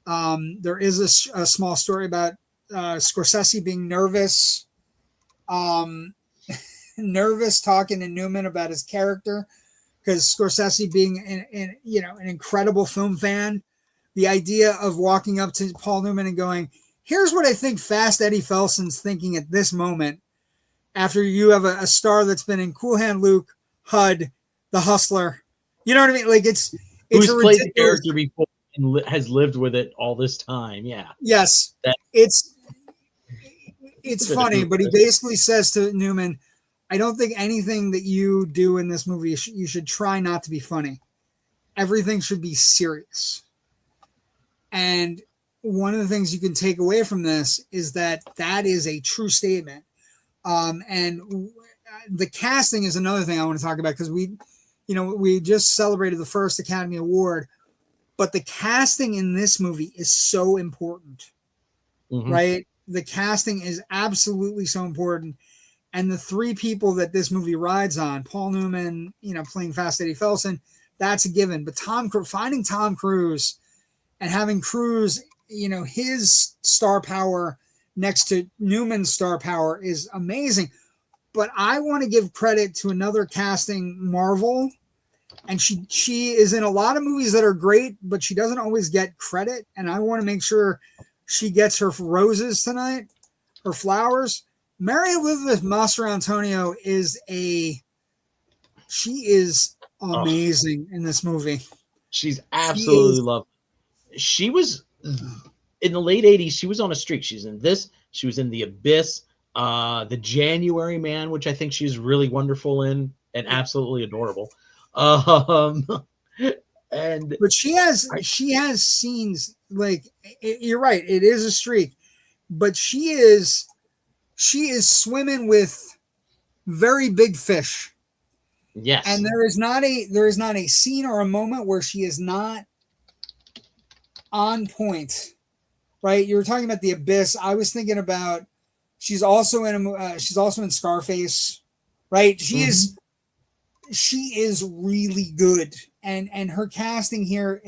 There is a small story about Scorsese being nervous. Nervous talking to Newman about his character, because Scorsese being an incredible film fan, the idea of walking up to Paul Newman and going, here's what I think Fast Eddie Felson's thinking at this moment, after you have a star that's been in Cool Hand Luke, HUD, The Hustler. You know what I mean? Like it's who's played the character before and has lived with it all this time. Yeah. Yes. It's funny, but he basically says to Newman, I don't think anything that you do in this movie, you should try not to be funny. Everything should be serious. And one of the things you can take away from this is that is a true statement. And the casting is another thing I want to talk about, because we just celebrated the first Academy Award, but the casting in this movie is so important, right? The casting is absolutely so important. And the three people that this movie rides on, Paul Newman, playing Fast Eddie Felson, that's a given. But finding Tom Cruise and having Cruise, his star power next to Newman's star power is amazing. But I want to give credit to another casting marvel. And she is in a lot of movies that are great, but she doesn't always get credit. And I want to make sure she gets her roses tonight, her flowers. Mary Elizabeth Mastrantonio is amazing in this movie. She's absolutely lovely. She was in the late 80s. She was on a streak. She's in this. She was in The Abyss, The January Man, which I think she's really wonderful in and absolutely adorable. But she has scenes like you're right. It is a streak, but she is swimming with very big fish. Yes. And there is not a scene or a moment where she is not on point. Right? You were talking about The Abyss. I was thinking about she's also in Scarface. Right? She is really good. And her casting here,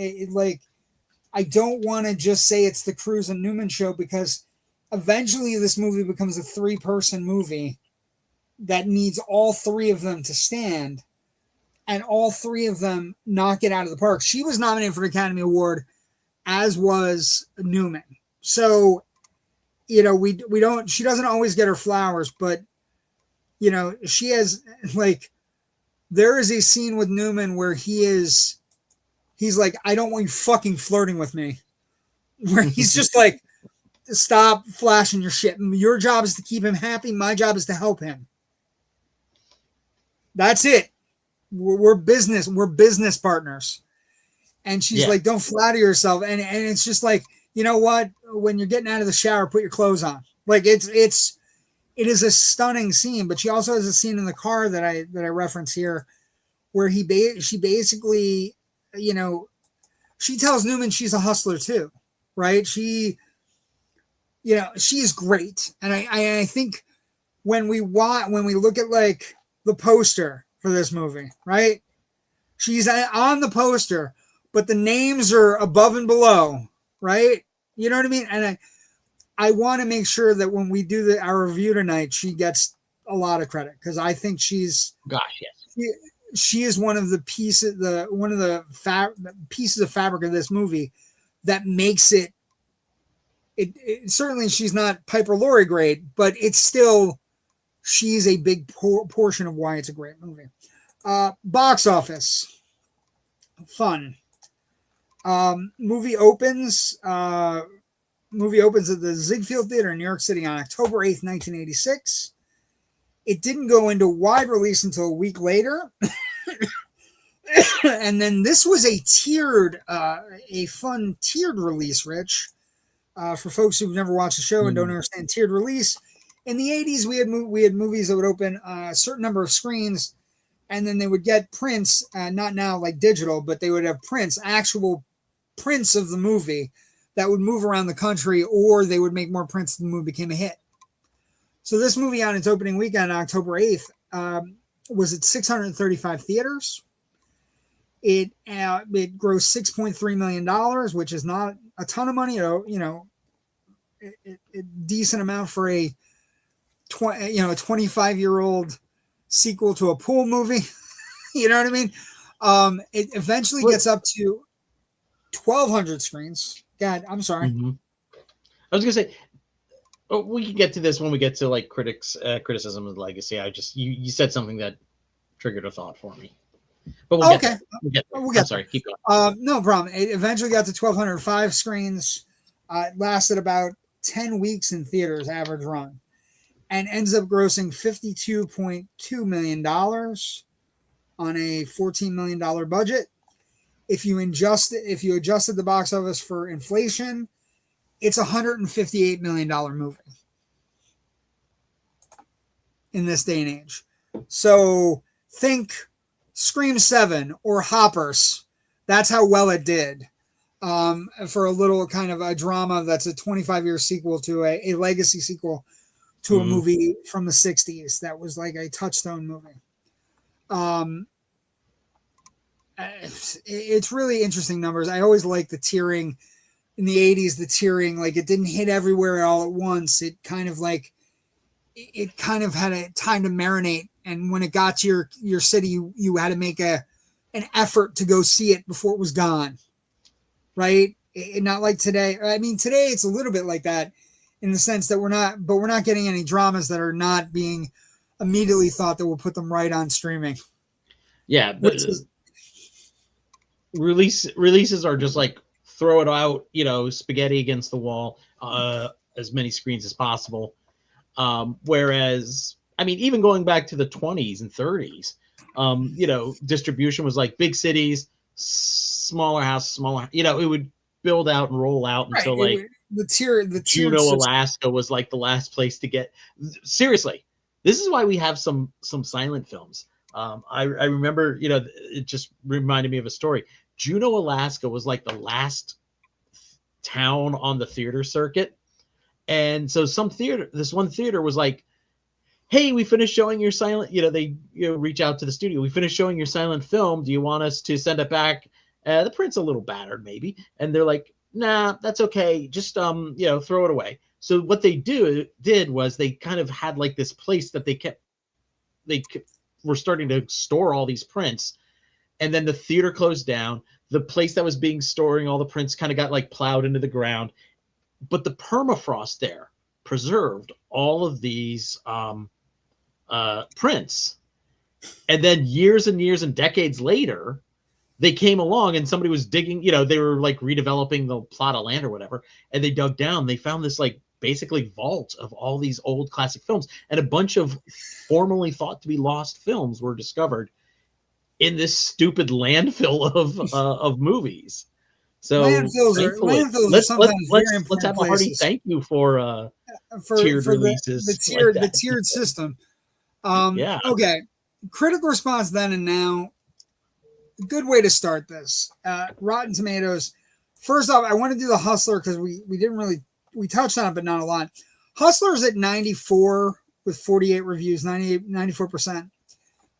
I don't want to just say it's the Cruise and Newman show, because eventually this movie becomes a 3-person movie that needs all three of them to stand, and all three of them knock it out of the park. She was nominated for an Academy Award, as was Newman. So, she doesn't always get her flowers, but she has, there is a scene with Newman where he's like, I don't want you fucking flirting with me. Where he's just like, stop flashing your shit. Your job is to keep him happy. My job is to help him. That's it. We're business partners. And she's like, don't flatter yourself. And it's just like, you know what? When you're getting out of the shower, put your clothes on. Like it is a stunning scene. But she also has a scene in the car that I reference here, where she basically, she tells Newman she's a hustler too, right? She's great. And I think when we look at like the poster for this movie, right? She's on the poster, but the names are above and below, right? You know what I mean? And I want to make sure that when we do our review tonight, she gets a lot of credit, because I think she's she is one of the pieces of fabric of this movie that makes it certainly, she's not Piper Laurie grade, but it's still, she's a big portion of why it's a great movie. Box office. Fun. Movie opens at the Ziegfeld Theater in New York City on October 8th, 1986. It didn't go into wide release until a week later. And then this was a fun tiered release, Rich. For folks who've never watched the show and don't understand tiered release, in the 80s we had movies that would open a certain number of screens, and then they would get prints, not now like digital, but they would have prints, actual prints of the movie that would move around the country, or they would make more prints if the movie became a hit. So this movie on its opening weekend, October 8th, was at 635 theaters. It grossed $6.3 million, which is not a ton of money, a decent amount for a 25-year-old sequel to a pool movie. You know what I mean? It eventually gets up to 1,200 screens. God, I'm sorry. Mm-hmm. I was gonna say, we can get to this when we get to like criticism of the legacy. You said something that triggered a thought for me. But we'll get I'm sorry, keep going. No problem. It eventually got to 1,205 screens. It lasted about 10 weeks in theaters, average run, and ends up grossing $52.2 million on a $14 million budget. If you adjusted the box office for inflation, it's a $158 million movie in this day and age. So think Scream 7 or Hoppers. That's how well it did for a little kind of a drama that's a 25-year sequel to a legacy sequel to a movie from the 60s that was like a touchstone movie. It's really interesting numbers. I always like the tiering in the 80s, like it didn't hit everywhere all at once. It kind of had a time to marinate. And when it got to your city, you had to make an effort to go see it before it was gone. Right. Not like today. I mean, today it's a little bit like that in the sense that we're not getting any dramas that are not being immediately thought that will put them right on streaming. Yeah. Releases are just like throw it out, spaghetti against the wall, as many screens as possible. Whereas, I mean, even going back to the 20s and 30s, distribution was like big cities, smaller house, it would build out and roll out until the Juneau, Alaska was like the last place to get. Seriously, this is why we have some silent films. I remember, it just reminded me of a story. Juneau, Alaska was like the last town on the theater circuit. And so this one theater was like, hey, we finished showing your silent, they reach out to the studio. We finished showing your silent film. Do you want us to send it back? The print's a little battered maybe. And they're like, nah, that's okay. Just, throw it away. So what they did was they kind of had like this place that they were starting to store all these prints. And then the theater closed down. The place that was storing all the prints kind of got like plowed into the ground. But the permafrost there preserved all of these prints. And then years and years and decades later, they came along and somebody was digging, they were like redeveloping the plot of land or whatever. And they dug down. They found this like basically vault of all these old classic films. And a bunch of formerly thought to be lost films were discovered in this stupid landfill of movies. So landfills are sometimes very important. Let's have a hearty thank you for tiered releases. The tiered system. Yeah. Okay. Critical response then and now. Good way to start this. Rotten Tomatoes. First off, I want to do the Hustler because we touched on it, but not a lot. Hustler's at 94 with 48 reviews, 94%.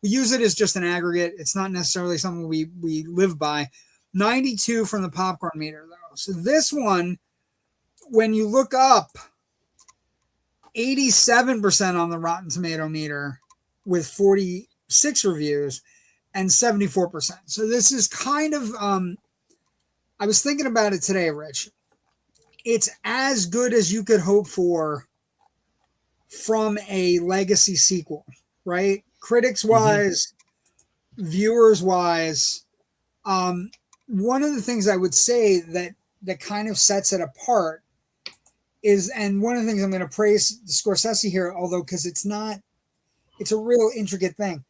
We use it as just an aggregate. It's not necessarily something we live by. 92 from the popcorn meter, though. So this one, when you look up, 87% on the Rotten Tomato meter with 46 reviews and 74%. So this is kind of, I was thinking about it today, Rich. It's as good as you could hope for from a legacy sequel, right? Critics-wise, viewers-wise. One of the things I would say that kind of sets it apart is, and one of the things I'm going to praise Scorsese here, although because it's not it's a real intricate thing.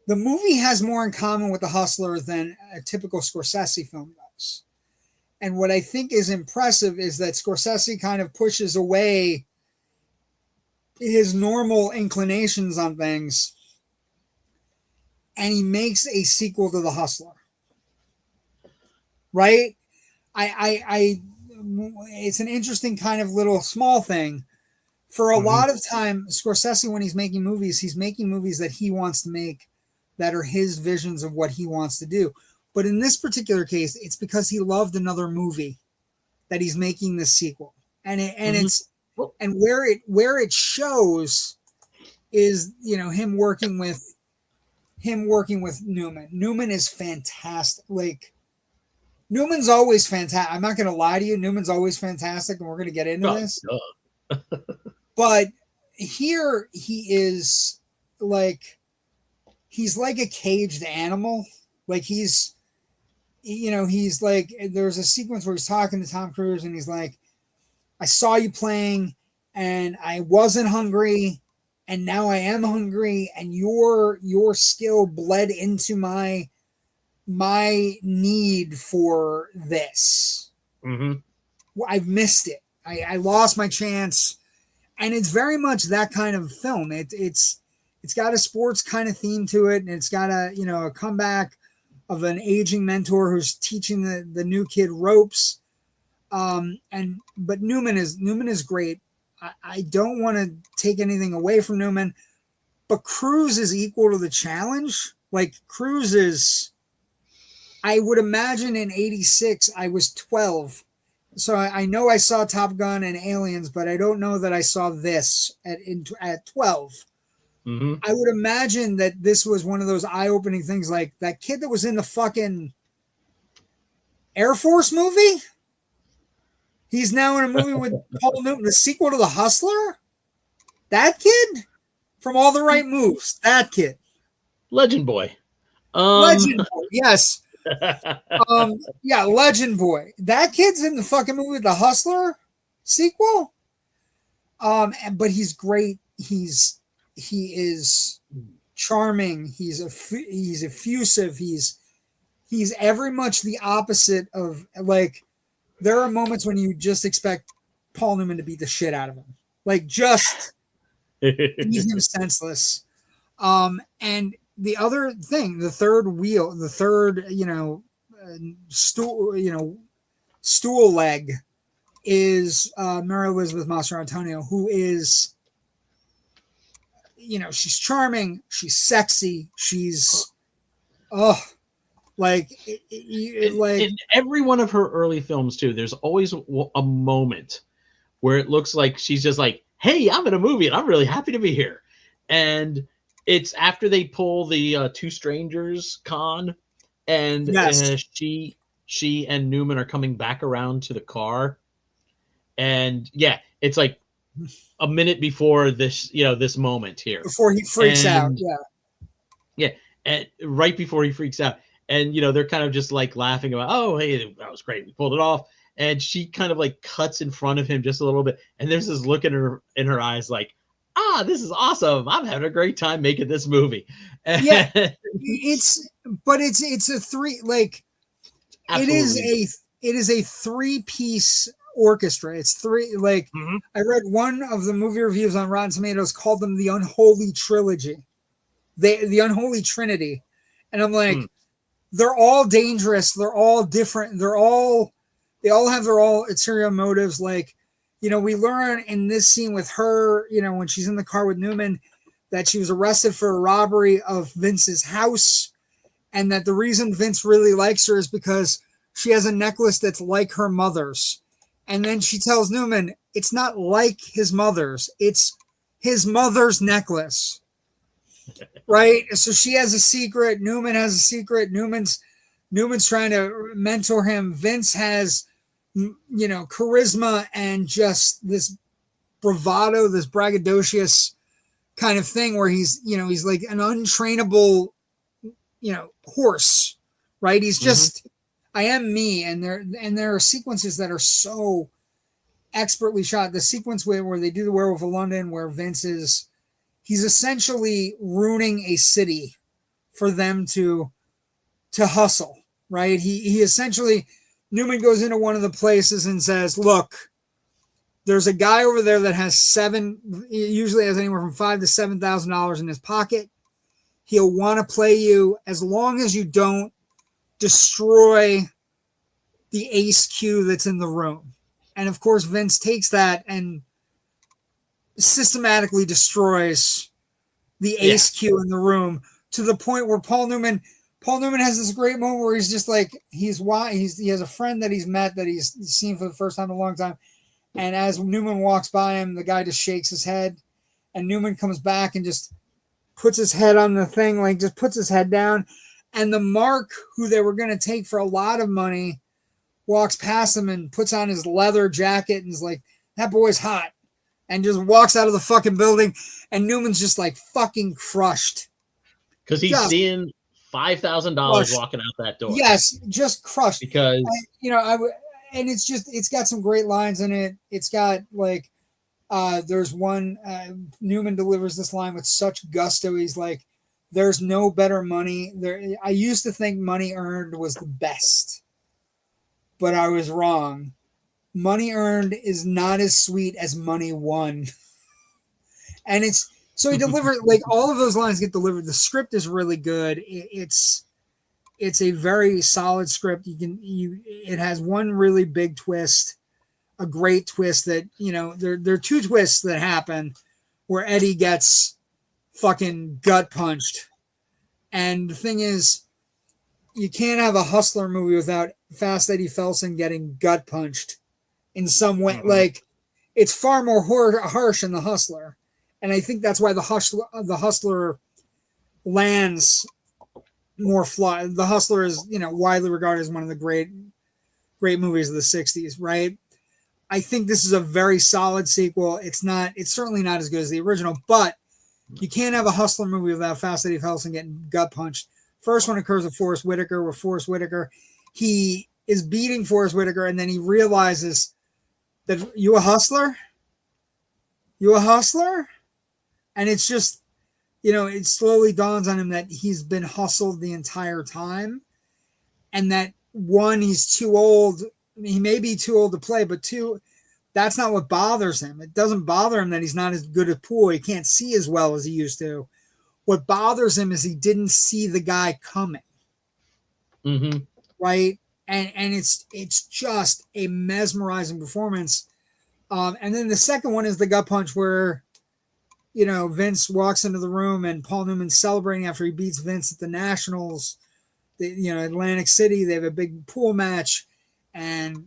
The movie has more in common with The Hustler than a typical Scorsese film does. And what I think is impressive is that Scorsese kind of pushes away his normal inclinations on things, and he makes a sequel to The Hustler. Right? It's an interesting kind of little small thing. For a lot of time, Scorsese, when he's making movies that he wants to make, that are his visions of what he wants to do. But in this particular case, it's because he loved another movie that he's making this sequel. And where it shows is, you know, him working with Newman. Newman is fantastic. Like, Newman's always fantastic. I'm not going to lie to you. Newman's always fantastic, and we're going to get into this. But here he is like, he's like a caged animal. Like he's like, there's a sequence where he's talking to Tom Cruise and he's like, I saw you playing and I wasn't hungry and now I am hungry, and your skill bled into my need for this. I've missed it. I lost my chance. And it's very much that kind of film. It's got a sports kind of theme to it, and it's got a comeback of an aging mentor who's teaching the new kid ropes. But Newman is great. I don't want to take anything away from Newman, but Cruise is equal to the challenge. Like, Cruise is, I would imagine in '86 I was 12. So I know I saw Top Gun and Aliens, but I don't know that I saw this at 12. I would imagine that this was one of those eye-opening things, like that kid that was in the fucking Air Force movie. He's now in a movie with Paul Newman, the sequel to The Hustler. That kid from All the Right Moves. That kid. Legend Boy. Legend Boy. Yes. Yeah, Legend Boy. That kid's in the fucking movie The Hustler sequel. But he's great. He is charming. He's effusive. He's every much the opposite of, like, there are moments when you just expect Paul Newman to beat the shit out of him. Like, just leave him senseless. And the other thing, the third stool leg is Mary Elizabeth Mastrantonio, who is, she's charming, she's sexy, she's, in every one of her early films too, there's always a moment where it looks like she's just like, hey, I'm in a movie and I'm really happy to be here. And it's after they pull the Two Strangers con, and she and Newman are coming back around to the car, and it's like a minute before this, this moment here, before he freaks out, and right before he freaks out, and they're kind of just like laughing about, oh, hey, that was great, we pulled it off, and she kind of like cuts in front of him just a little bit, and there's this look in her eyes like, this is awesome. I'm having a great time making this movie. Yeah, it's a three, like, absolutely. It is a 3-piece orchestra. It's three, like, I read one of the movie reviews on Rotten Tomatoes called them the unholy trilogy, the unholy trinity. And I'm like, they're all dangerous. They're all different. They all have their all ulterior motives. Like, we learn in this scene with her, when she's in the car with Newman, that she was arrested for a robbery of Vince's house, and that the reason Vince really likes her is because she has a necklace that's like her mother's. And then she tells Newman, it's not like his mother's, it's his mother's necklace. Right? So she has a secret. Newman has a secret. Newman's trying to mentor him. Vince has, charisma and just this bravado, this braggadocious kind of thing where he's like an untrainable, horse, right? He's just, I am me. And there are sequences that are so expertly shot. The sequence where they do the Werewolf of London, where Vince is he's essentially ruining a city for them to hustle, right? He essentially, Newman goes into one of the places and says, look, there's a guy over there that usually has anywhere from $5,000 to $7,000 in his pocket. He'll want to play you as long as you don't destroy the ace cue that's in the room. And of course, Vince takes that and systematically destroys the ace cue in the room, to the point where Paul Newman has this great moment where he's just like, he has a friend that he's met that he's seen for the first time in a long time. And as Newman walks by him, the guy just shakes his head, and Newman comes back and just puts his head on the thing, like just puts his head down. And the Mark, who they were going to take for a lot of money, walks past him and puts on his leather jacket and is like, that boy's hot, and just walks out of the fucking building. And Newman's just like fucking crushed. Because he's seeing $5,000 walking out that door. Yes, just crushed. Because, and it's got some great lines in it. It's got like, there's one, Newman delivers this line with such gusto. He's like, there's no better money. I used to think money earned was the best, but I was wrong. Money earned is not as sweet as money won. And so he delivered, like, all of those lines get delivered. The script is really good. It's a very solid script. It has one really big twist, a great twist that, there are two twists that happen where Eddie gets fucking gut punched. And the thing is, you can't have a Hustler movie without Fast Eddie Felson getting gut punched in some way. Mm-hmm. Like, it's far more harsh in The Hustler. And I think that's why the Hustler lands more fly. The Hustler is, widely regarded as one of the great movies of the 60s, right? I think this is a very solid sequel. It's certainly not as good as the original, but you can't have a Hustler movie without Fast Eddie Felson getting gut punched. First one occurs with Forrest Whitaker. He is beating Forrest Whitaker, and then he realizes that, you a hustler? You a hustler? And it's just, it slowly dawns on him that he's been hustled the entire time. And that, one, he's too old. I mean, he may be too old to play, but two, that's not what bothers him. It doesn't bother him that he's not as good at pool. He can't see as well as he used to. What bothers him is he didn't see the guy coming. Mm-hmm. Right? And it's just a mesmerizing performance. And then the second one is the gut punch where, Vince walks into the room and Paul Newman's celebrating after he beats Vince at the Nationals. Atlantic City, they have a big pool match, and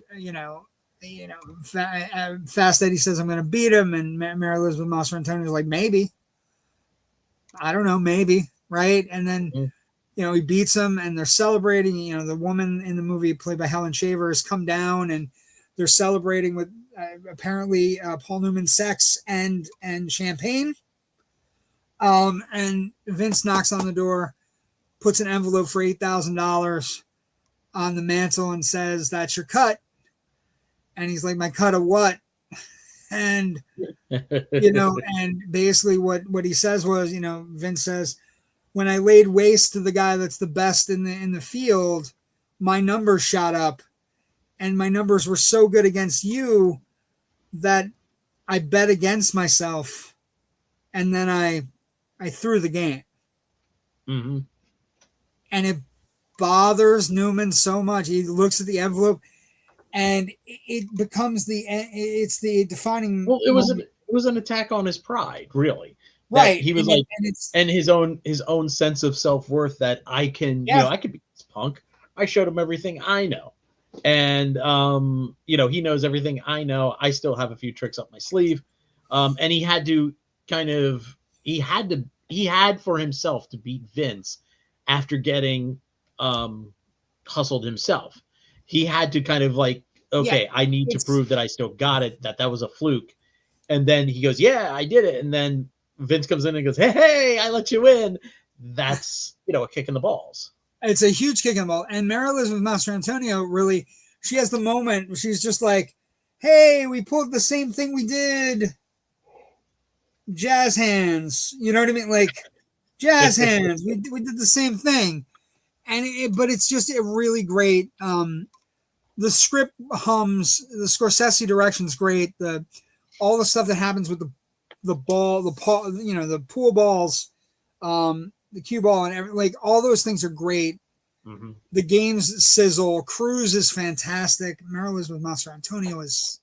Fast Eddie says, I'm going to beat him, and Mary Elizabeth Mastrantonio is like, maybe. I don't know, maybe, right? And then, he beats him, and they're celebrating. The woman in the movie played by Helen Shaver has come down, and they're celebrating with apparently Paul Newman's sex and champagne. And Vince knocks on the door, puts an envelope for $8,000 on the mantle and says, that's your cut. And he's like, my cut of what? And, and basically what he says was, Vince says, when I laid waste to the guy that's the best in the field, my numbers shot up, and my numbers were so good against you that I bet against myself, and then I threw the game. Mm-hmm. And it bothers Newman so much. He looks at the envelope, and it becomes it's the defining. Well, it was an attack on his pride, really. Right. He was and his own sense of self-worth that I can, I could be this punk. I showed him everything I know. And, he knows everything I know. I still have a few tricks up my sleeve. And he had to he had for himself to beat Vince after getting, hustled himself. He had to kind of like, I need to prove that I still got it, that was a fluke. And then he goes, yeah, I did it. And then Vince comes in and goes, hey, I let you win. That's, a kick in the balls. It's a huge kick in the ball. And Mary Elizabeth Mastrantonio really, she has the moment where she's just like, hey, we pulled the same thing we did jazz hands. You know what I mean? Like jazz hands. We did the same thing, and but it's just a really great. The script hums. The Scorsese direction's great. All the stuff that happens with the ball, the pool balls, the cue ball, and like all those things are great. Mm-hmm. The games sizzle. Cruz is fantastic. Mary Elizabeth Mastrantonio is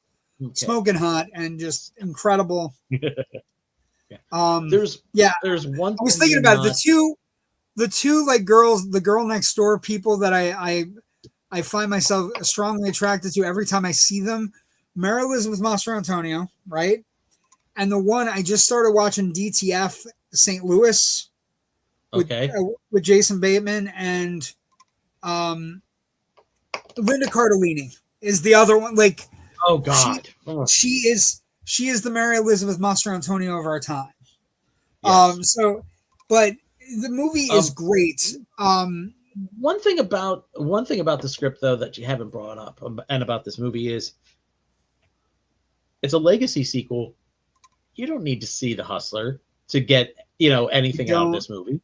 smoking hot and just incredible. There's one. I was thinking about it. The two like girls, the girl next door people that I find myself strongly attracted to every time I see them. Mary Elizabeth Mastrantonio, right? And the one I just started watching, DTF St. Louis, with Jason Bateman and Linda Cardellini is the other one. Like, oh God, she is the Mary Elizabeth Mastrantonio of our time. Yes. But the movie is great. One thing about the script though that you haven't brought up and about this movie is it's a legacy sequel. You don't need to see The Hustler to get anything out of this movie.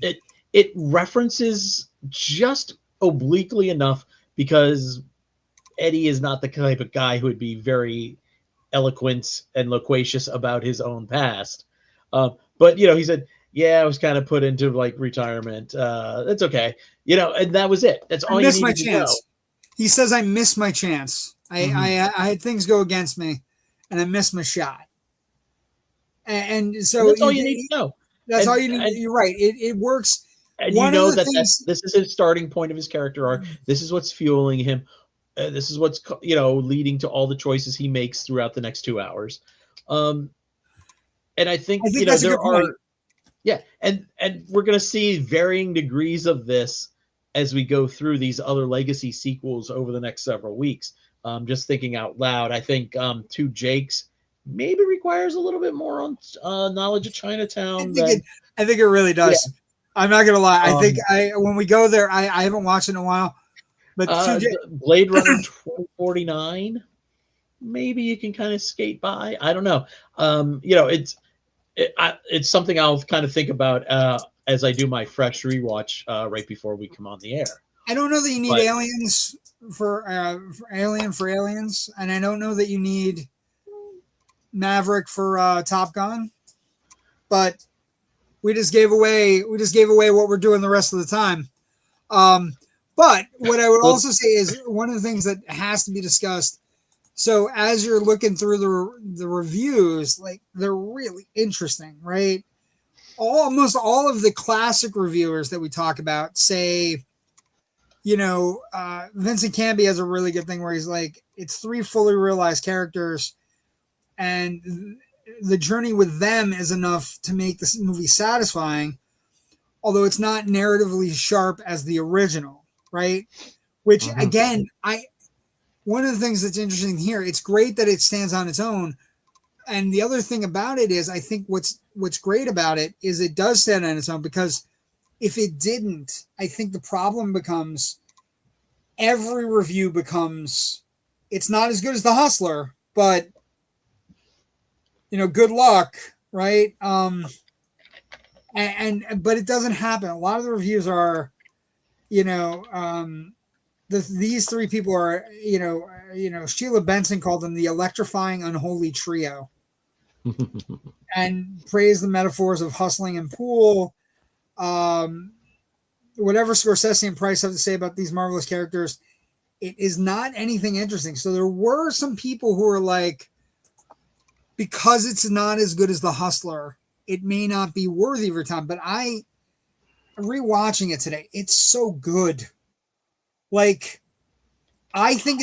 It references just obliquely enough because Eddie is not the type of guy who would be very eloquent and loquacious about his own past. But he said, "Yeah, I was kind of put into like retirement. That's okay." And that was it. That's all you needed to know. He says, "I missed my chance. I had things go against me, and I missed my shot." And so that's all you need to know. That's all you need. You're right. It works. And this is his starting point of his character arc. This is what's fueling him. This is what's leading to all the choices he makes throughout the next 2 hours. And I think there are. Yeah, and we're going to see varying degrees of this as we go through these other legacy sequels over the next several weeks. Just thinking out loud, I think Two Jakes maybe requires a little bit more on knowledge of Chinatown. I think it really does. Yeah. I'm not going to lie. I think when we go there, I haven't watched it in a while. But Blade Runner 2049, maybe you can kind of skate by. I don't know. It's something I'll kind of think about as I do my fresh rewatch right before we come on the air. I don't know that you need aliens for aliens, and I don't know that you need Maverick for Top Gun, but we just gave away what we're doing the rest of the time. But what I would also say is one of the things that has to be discussed. So as you're looking through the reviews, like they're really interesting, right? Almost all of the classic reviewers that we talk about say, Vincent Canby has a really good thing where he's like, it's 3 fully realized characters, and the journey with them is enough to make this movie satisfying, although it's not narratively sharp as the original, right? Which again, one of the things that's interesting here, it's great that it stands on its own. And the other thing about it is, I think what's great about it is it does stand on its own, because if it didn't, I think the problem becomes every review becomes, it's not as good as The Hustler, but good luck, right? But it doesn't happen. A lot of the reviews are, these 3 people are, Sheila Benson called them the electrifying unholy trio, and praised the metaphors of hustling and pool. Whatever Scorsese and Price have to say about these marvelous characters, it is not anything interesting. So there were some people who were like, because it's not as good as The Hustler, it may not be worthy of your time. But rewatching it today, it's so good. Like, I think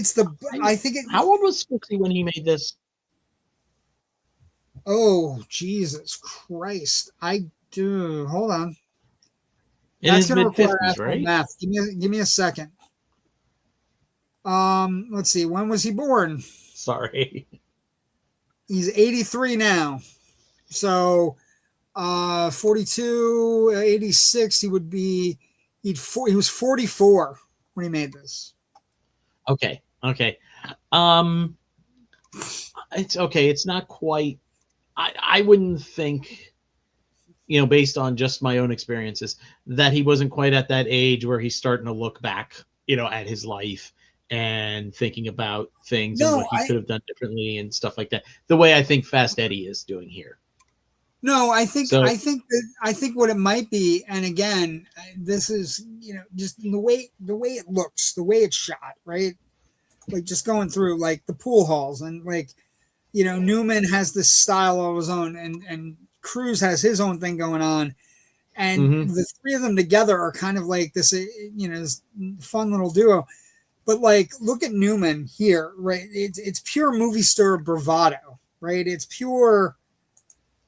how old was Scorsese when he made this? Oh, Jesus Christ. Hold on. That's going to require right? Math. Give me a second. Let's see. When was he born? Sorry. He's 83 now. So 42, 86, he was 44 when he made this. Okay. It's okay. It's not quite. I wouldn't think, based on just my own experiences, that he wasn't quite at that age where he's starting to look back, at his life and thinking about things and what he could have done differently and stuff like that. The way I think Fast Eddie is doing here. No, I think what it might be, and again, this is just the way it looks, the way it's shot, right? Like just going through like the pool halls, and like Newman has this style of his own, and Cruise has his own thing going on, and the three of them together are kind of like this, this fun little duo. But like, look at Newman here, right? It's pure movie star bravado, right? It's pure,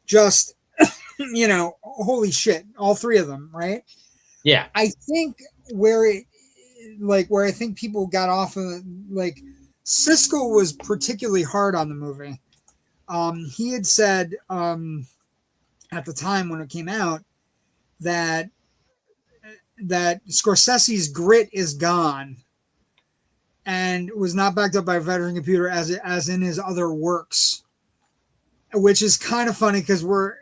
just holy shit, all three of them, right? Yeah. I think where I think people got off of, like, Siskel was particularly hard on the movie. He had said at the time when it came out that Scorsese's grit is gone and was not backed up by a veteran computer as in his other works, which is kind of funny because we're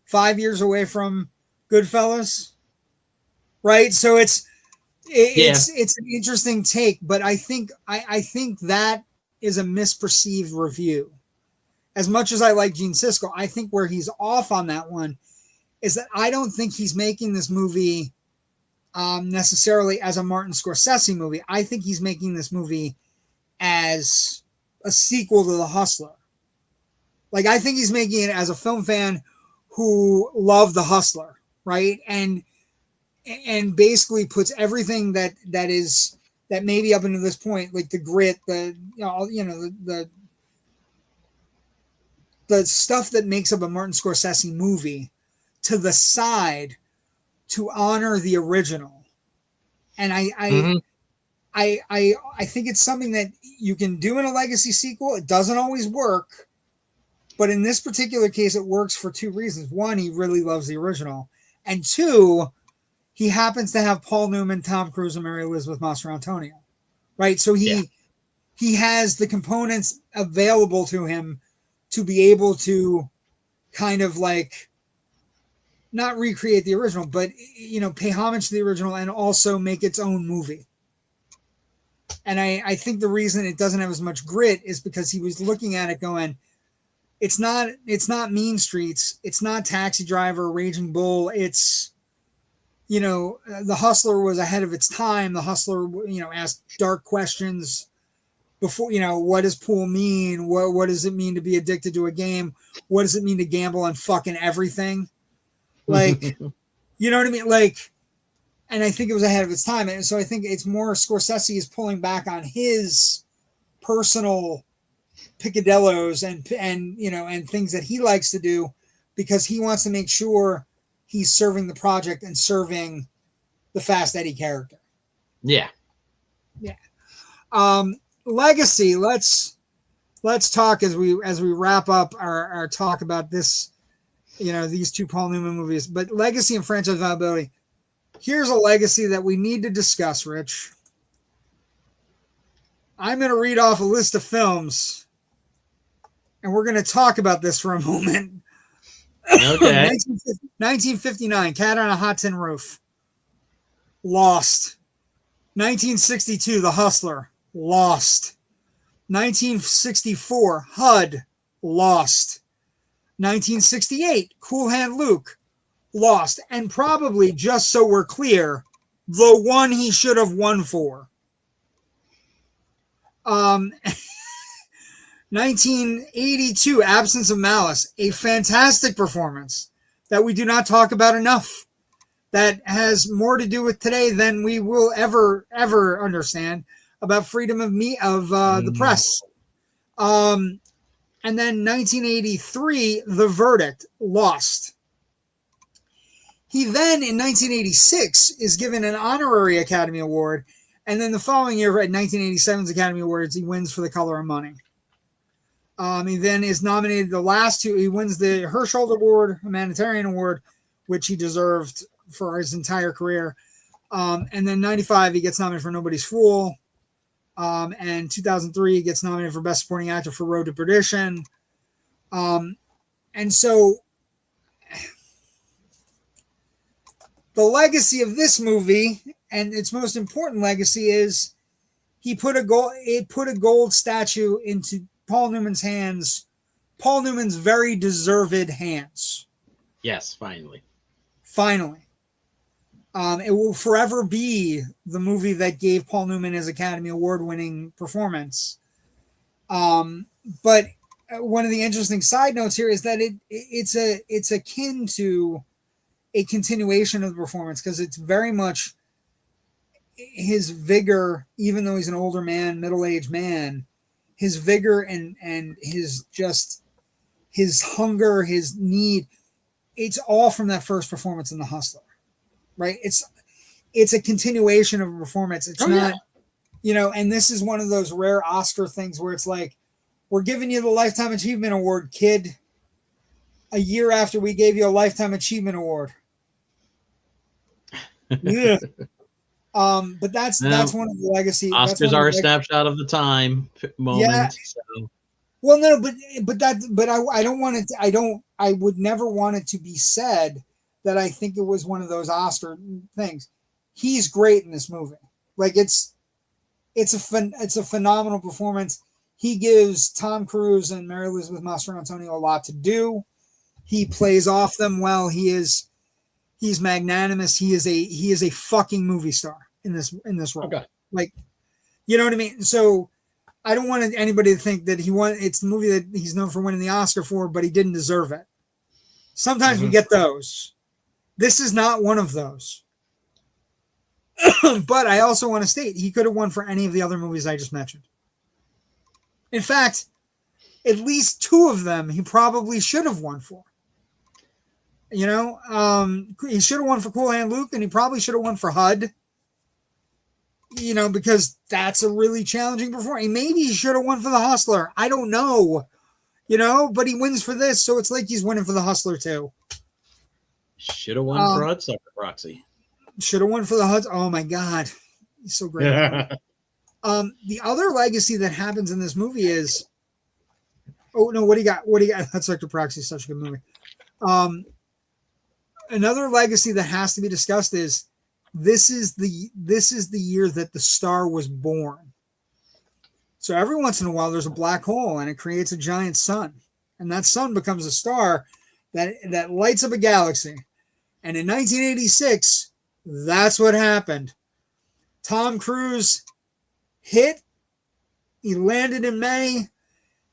5 years away from Goodfellas, right? So it's an interesting take, but I think that is a misperceived review. As much as I like Gene Siskel, I think where he's off on that one is that I don't think he's making this movie necessarily as a Martin Scorsese movie. I think he's making this movie as a sequel to The Hustler. Like, I think he's making it as a film fan who loved The Hustler, right? And basically puts everything that maybe up until this point, like the grit, the stuff that makes up a Martin Scorsese movie, to the side to honor the original. And I think it's something that you can do in a legacy sequel. It doesn't always work, but in this particular case, it works for two reasons. One, he really loves the original, and two, he happens to have Paul Newman, Tom Cruise, and Mary Elizabeth Mastrantonio, right? So he has the components available to him to be able to kind of like not recreate the original, but pay homage to the original and also make its own movie. And I think the reason it doesn't have as much grit is because he was looking at it going, it's not Mean Streets, it's not Taxi Driver, Raging Bull, it's The Hustler was ahead of its time. The Hustler asked dark questions before, what does pool mean? What does it mean to be addicted to a game? What does it mean to gamble on fucking everything? Like, you know what I mean? Like, and I think it was ahead of its time. And so I think it's more Scorsese is pulling back on his personal picadillos and things that he likes to do because he wants to make sure he's serving the project and serving the Fast Eddie character. Yeah. Yeah. Legacy. Let's talk as we wrap up our talk about this, these two Paul Newman movies, but legacy and franchise viability. Here's a legacy that we need to discuss, Rich. I'm going to read off a list of films and we're going to talk about this for a moment. Okay. 1959, Cat on a Hot Tin Roof. Lost. 1962, The Hustler. Lost. 1964, HUD. Lost. 1968, Cool Hand Luke. Lost. And probably, just so we're clear, the one he should have won for. 1982, Absence of Malice, a fantastic performance that we do not talk about enough, that has more to do with today than we will ever understand about freedom of the press. And then 1983, The Verdict, Lost. He then, in 1986, is given an honorary Academy Award, and then the following year, at 1987's Academy Awards, he wins for The Color of Money. He then is nominated the last two. He wins the Herschel Award, a humanitarian award, which he deserved for his entire career. And then 95, he gets nominated for Nobody's Fool. And 2003, he gets nominated for Best Supporting Actor for Road to Perdition. And so the legacy of this movie, and its most important legacy, is it put a gold statue into Paul Newman's hands, Paul Newman's very deserved hands. Yes, finally. It will forever be the movie that gave Paul Newman his Academy Award-winning performance. But one of the interesting side notes here is that it's akin to a continuation of the performance, because it's very much his vigor, even though he's an older man, middle-aged man, his vigor and his hunger, his need, it's all from that first performance in The Hustler. Right? It's a continuation of a performance. It's not, and this is one of those rare Oscar things where it's like, we're giving you the Lifetime Achievement Award, kid, a year after we gave you a Lifetime Achievement Award. Yeah. But that's one of the legacy. Oscars are a snapshot of the time moment. Yeah. So. Well, no, but I don't want it. I would never want it to be said that I think it was one of those Oscar things. He's great in this movie. Like it's a phenomenal performance. He gives Tom Cruise and Mary Elizabeth Mastrantonio a lot to do. He plays off them well. He's magnanimous. He is a fucking movie star in this role. Okay. Like, you know what I mean? So I don't want anybody to think that it's the movie that he's known for winning the Oscar for, but he didn't deserve it. Sometimes we get those. This is not one of those. But I also want to state he could have won for any of the other movies I just mentioned. In fact, at least two of them he probably should have won for. He should have won for Cool Hand Luke, and he probably should have won for HUD. Because that's a really challenging performance. Maybe he should have won for The Hustler. I don't know. But he wins for this, so it's like he's winning for The Hustler too. Should have won for Hudsucker Proxy. Should have won for the HUD. Oh my God. He's so great. The other legacy that happens in this movie is, what do you got? Hudsucker Proxy is such a good movie. Another legacy that has to be discussed is this is the year that the star was born. So every once in a while there's a black hole and it creates a giant sun, and that sun becomes a star that lights up a galaxy. And in 1986, that's what happened. Tom Cruise he landed in May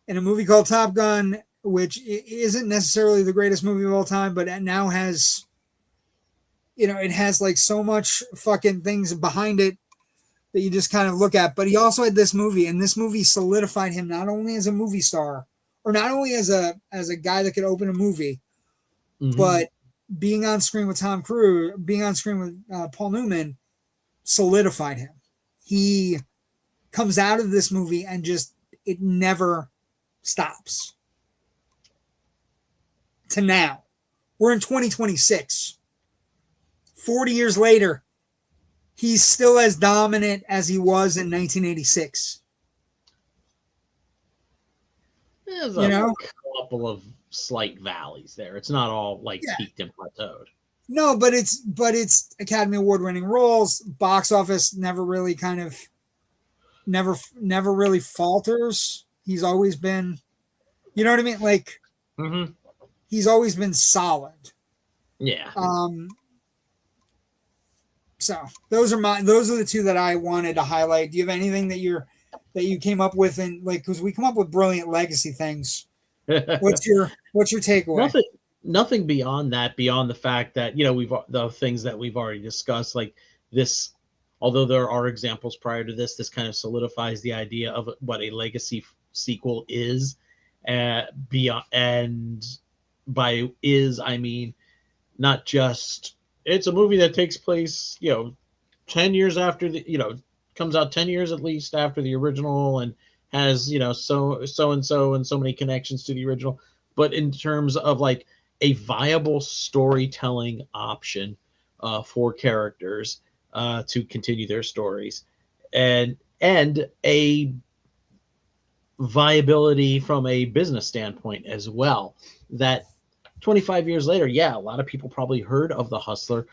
in a movie called Top Gun, which isn't necessarily the greatest movie of all time, but it now has, it has like so much fucking things behind it that you just kind of look at. But he also had this movie, and this movie solidified him not only as a movie star, or not only as a guy that could open a movie, but being on screen with Tom Cruise, being on screen with Paul Newman solidified him. He comes out of this movie and it never stops. To now. We're in 2026. 40 years later, he's still as dominant as he was in 1986. There's a couple of slight valleys there. It's not all peaked and plateaued. No, but it's Academy Award winning roles. Box office never really falters. He's always been, you know what I mean? Like, he's always been solid. Yeah. So those are the two that I wanted to highlight. Do you have anything that you came up with, and because we come up with brilliant legacy things? What's your takeaway? Nothing beyond that, beyond the fact that, the things that we've already discussed, like this, although there are examples prior to this kind of solidifies the idea of what a legacy sequel is. Beyond, and by is, I mean, not just, it's a movie that takes place, 10 years after comes out 10 years at least after the original, and has, so and so many connections to the original, but in terms of like a viable storytelling option for characters to continue their stories. And and a viability from a business standpoint as well. That 25 years later, yeah, a lot of people probably heard of The Hustler.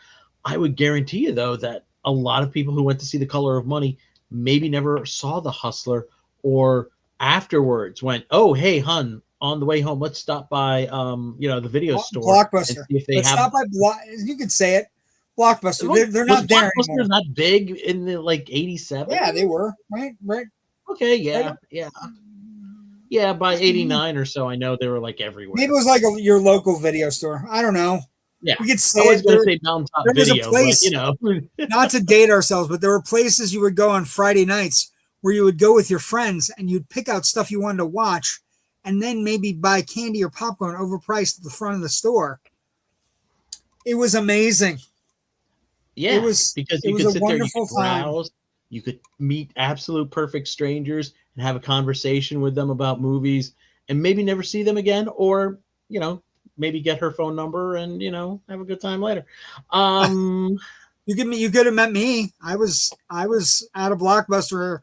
I would guarantee you, though, that a lot of people who went to see The Color of Money maybe never saw The Hustler, or afterwards went, oh, hey, hun, on the way home, let's stop by, the video store and Blockbuster. see if they Let's have. stop by you could say it. Blockbuster. They're Was not there Blockbuster anymore. not big in the like 87? Yeah, they were. Right. Okay, yeah. Yeah, by 89 or so, I know they were like everywhere. Maybe it was like your local video store. I don't know. Yeah, we could say I was going to say Mountaintop there was Video, a place, but not to date ourselves, but there were places you would go on Friday nights where you would go with your friends and you'd pick out stuff you wanted to watch, and then maybe buy candy or popcorn overpriced at the front of the store. It was amazing. Yeah, it was because you was could a sit there, you wonderful could browse, you could meet absolute perfect strangers and have a conversation with them about movies, and maybe never see them again, or maybe get her phone number and have a good time later. You could have met me. I was at a Blockbuster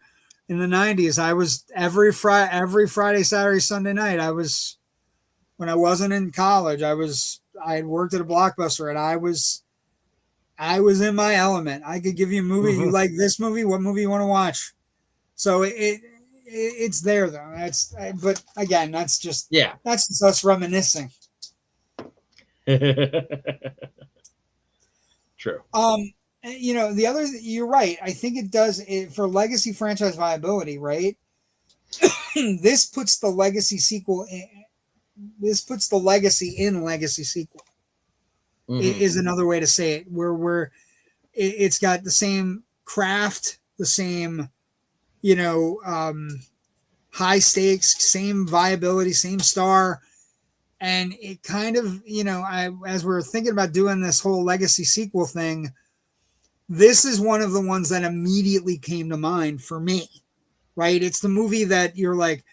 in the 90s. I was every Friday, Saturday, Sunday night. When I wasn't in college, I had worked at a Blockbuster, and I was in my element. I could give you a movie. You like this movie? What movie you want to watch? So it's there though. But again, that's just us reminiscing. True. The other, you're right. I think it does it for legacy franchise viability, right? This puts the legacy sequel. This puts the legacy in legacy sequel. Is another way to say it. Where it's got the same craft, the same, high stakes, same viability, same star. And it kind of, as we're thinking about doing this whole legacy sequel thing, this is one of the ones that immediately came to mind for me, right? It's the movie that you're like,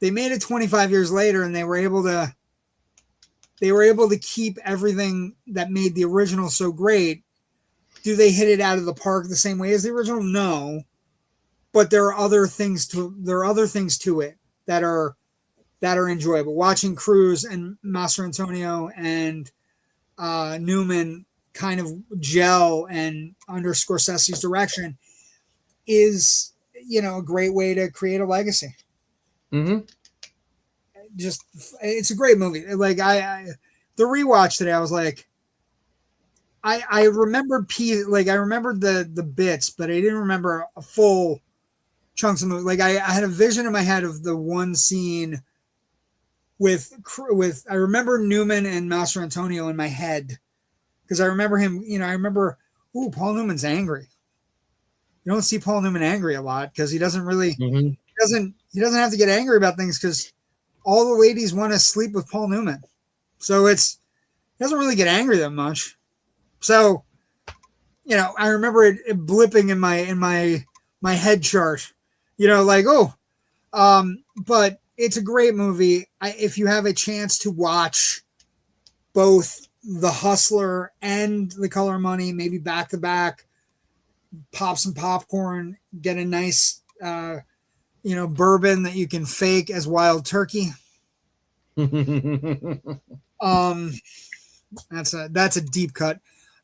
they made it 25 years later and they were able to keep everything that made the original so great. Do they hit it out of the park the same way as the original? No. But there are other things to it that are enjoyable. Watching Cruz and Mastrantonio and Newman kind of gel and under Scorsese's direction is, a great way to create a legacy. Just, it's a great movie. Like the rewatch today, I was like, I remembered I remembered the bits, but I didn't remember a full chunks of movie. Like I had a vision in my head of the one scene with I remember Newman and Mastrantonio in my head because I remember him. Paul Newman's angry. You don't see Paul Newman angry a lot because he doesn't really he doesn't have to get angry about things because all the ladies want to sleep with Paul Newman, so he doesn't really get angry that much. So, I remember it blipping in my head chart, but it's a great movie. If you have a chance to watch both The Hustler and The Color of Money, maybe back to back, pop some popcorn, get a nice, bourbon that you can fake as wild turkey. That's a deep cut.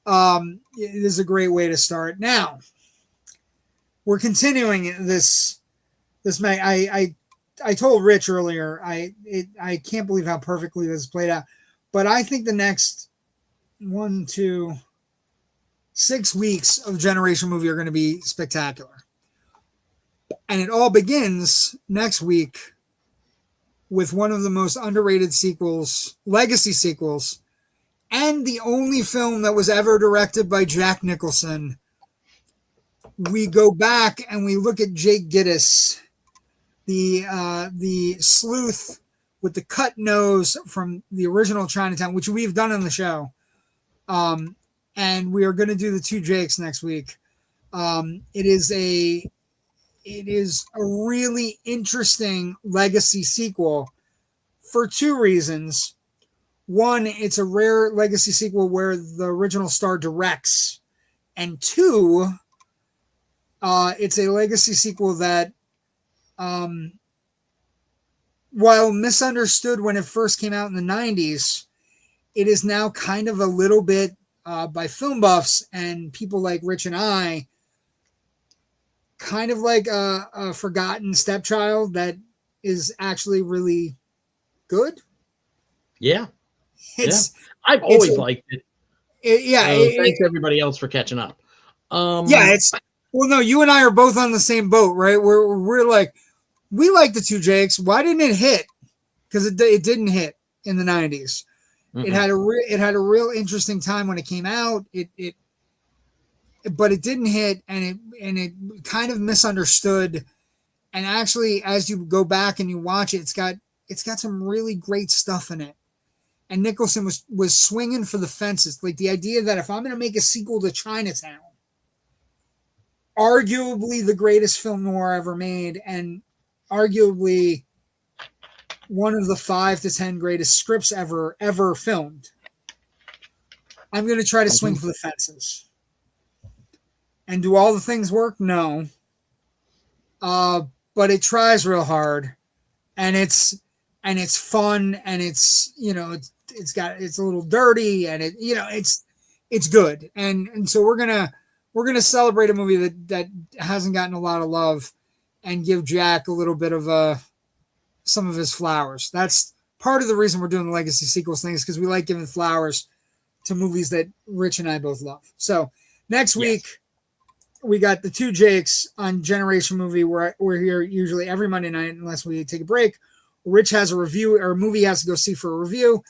It is a great way to start. Now we're continuing this. I told Rich earlier, I can't believe how perfectly this played out, but I think the next 6 weeks of Generation Movie are going to be spectacular. And it all begins next week with one of the most underrated sequels, legacy sequels, and the only film that was ever directed by Jack Nicholson. We go back and we look at Jake Gittes, the sleuth with the cut nose from the original Chinatown, which we've done on the show. And we are going to do the two Jakes next week. It is a really interesting legacy sequel for two reasons. One, it's a rare legacy sequel where the original star directs. And two, It's a legacy sequel that, while misunderstood when it first came out in the 90s, it is now kind of a little bit by film buffs and people like Rich and I, kind of like a forgotten stepchild that is actually really good. Yeah. It's I've always liked it. Thanks everybody else for catching up. It's well, no, you and I are both on the same boat, right? We're like, we like the two Jakes. Why didn't it hit? Because it didn't hit in the 90s. Mm-hmm. It had a real interesting time when it came out. But it didn't hit, and it kind of misunderstood. And actually, as you go back and you watch it, it's got some really great stuff in it. And Nicholson was swinging for the fences, like the idea that if I'm going to make a sequel to Chinatown, arguably the greatest film noir ever made, and arguably one of the 5 to 10 greatest scripts ever filmed, I'm going to try to swing for the fences. And do all the things work? No. But it tries real hard, and it's fun, and it's, you know, it's a little dirty, and it's good. And so we're gonna celebrate a movie that hasn't gotten a lot of love, and give Jack a little bit of some of his flowers. That's part of the reason we're doing the legacy sequels thing, is because we like giving flowers to movies that Rich and I both love. So next week, we got the two Jakes on Generation Movie. We're here usually every Monday night unless we take a break. Rich has a review, or a movie he has to go see for a review.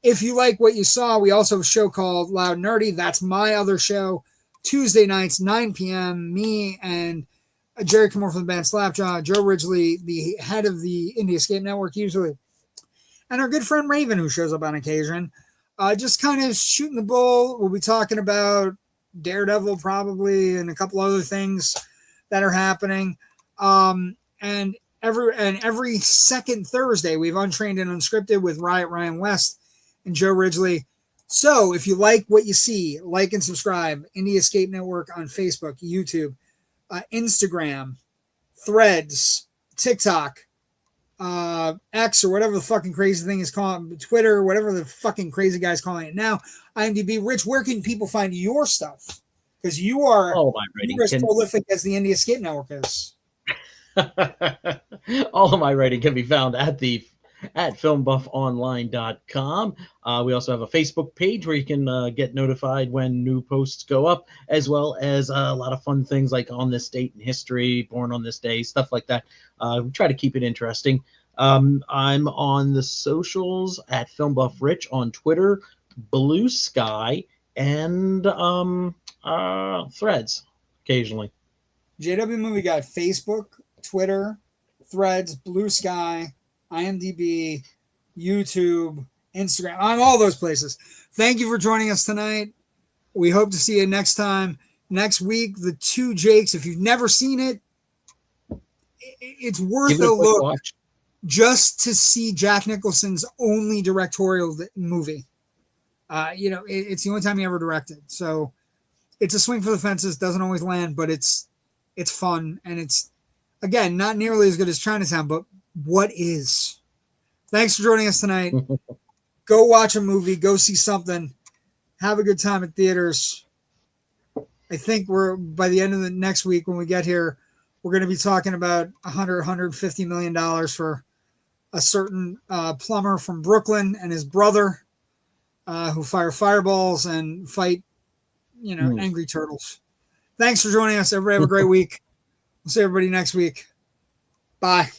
If you like what you saw, we also have a show called Loud Nerdy. That's my other show. Tuesday nights, 9 p.m. Me and Jerry Kimore from the band Slapjaw, Joe Ridgely, the head of the Indie Escape Network usually, and our good friend Raven, who shows up on occasion. Just kind of shooting the bull. We'll be talking about Daredevil probably, and a couple other things that are happening. And every second Thursday, we have Untrained and Unscripted with Ryan West and Joe Ridgely. So if you like what you see, like and subscribe. Indie Escape Network on Facebook, YouTube, Instagram, Threads, TikTok, X, or whatever the fucking crazy thing is called, Twitter, whatever the fucking crazy guy's calling it now. IMDb. Rich, where can people find your stuff? Because you are as prolific as the Indie Escape Network is. All of my writing can be found at filmbuffonline.com. We also have a Facebook page where you can get notified when new posts go up, as well as a lot of fun things like On This Date in History, Born on This Day, stuff like that. We try to keep it interesting. I'm on the socials at FilmBuffRich on Twitter, Blue Sky, and Threads occasionally. JW Movie Guide, Facebook, Twitter, Threads, Blue Sky, IMDb, YouTube, Instagram. I'm all those places. Thank you for joining us tonight. We hope to see you next time. Next week, The Two Jakes. If you've never seen it, it's worth a look watch, just to see Jack Nicholson's only directorial movie. It's the only time he ever directed. So it's a swing for the fences. Doesn't always land, but it's fun. And it's, again, not nearly as good as Chinatown, but what is? Thanks for joining us tonight. Go watch a movie. Go see something. Have a good time at theaters. I think we're, by the end of the next week, when we get here, we're going to be talking about $150 million for a certain plumber from Brooklyn and his brother who fire fireballs and fight, angry turtles. Thanks for joining us. Everybody have a great week. We'll see everybody next week. Bye.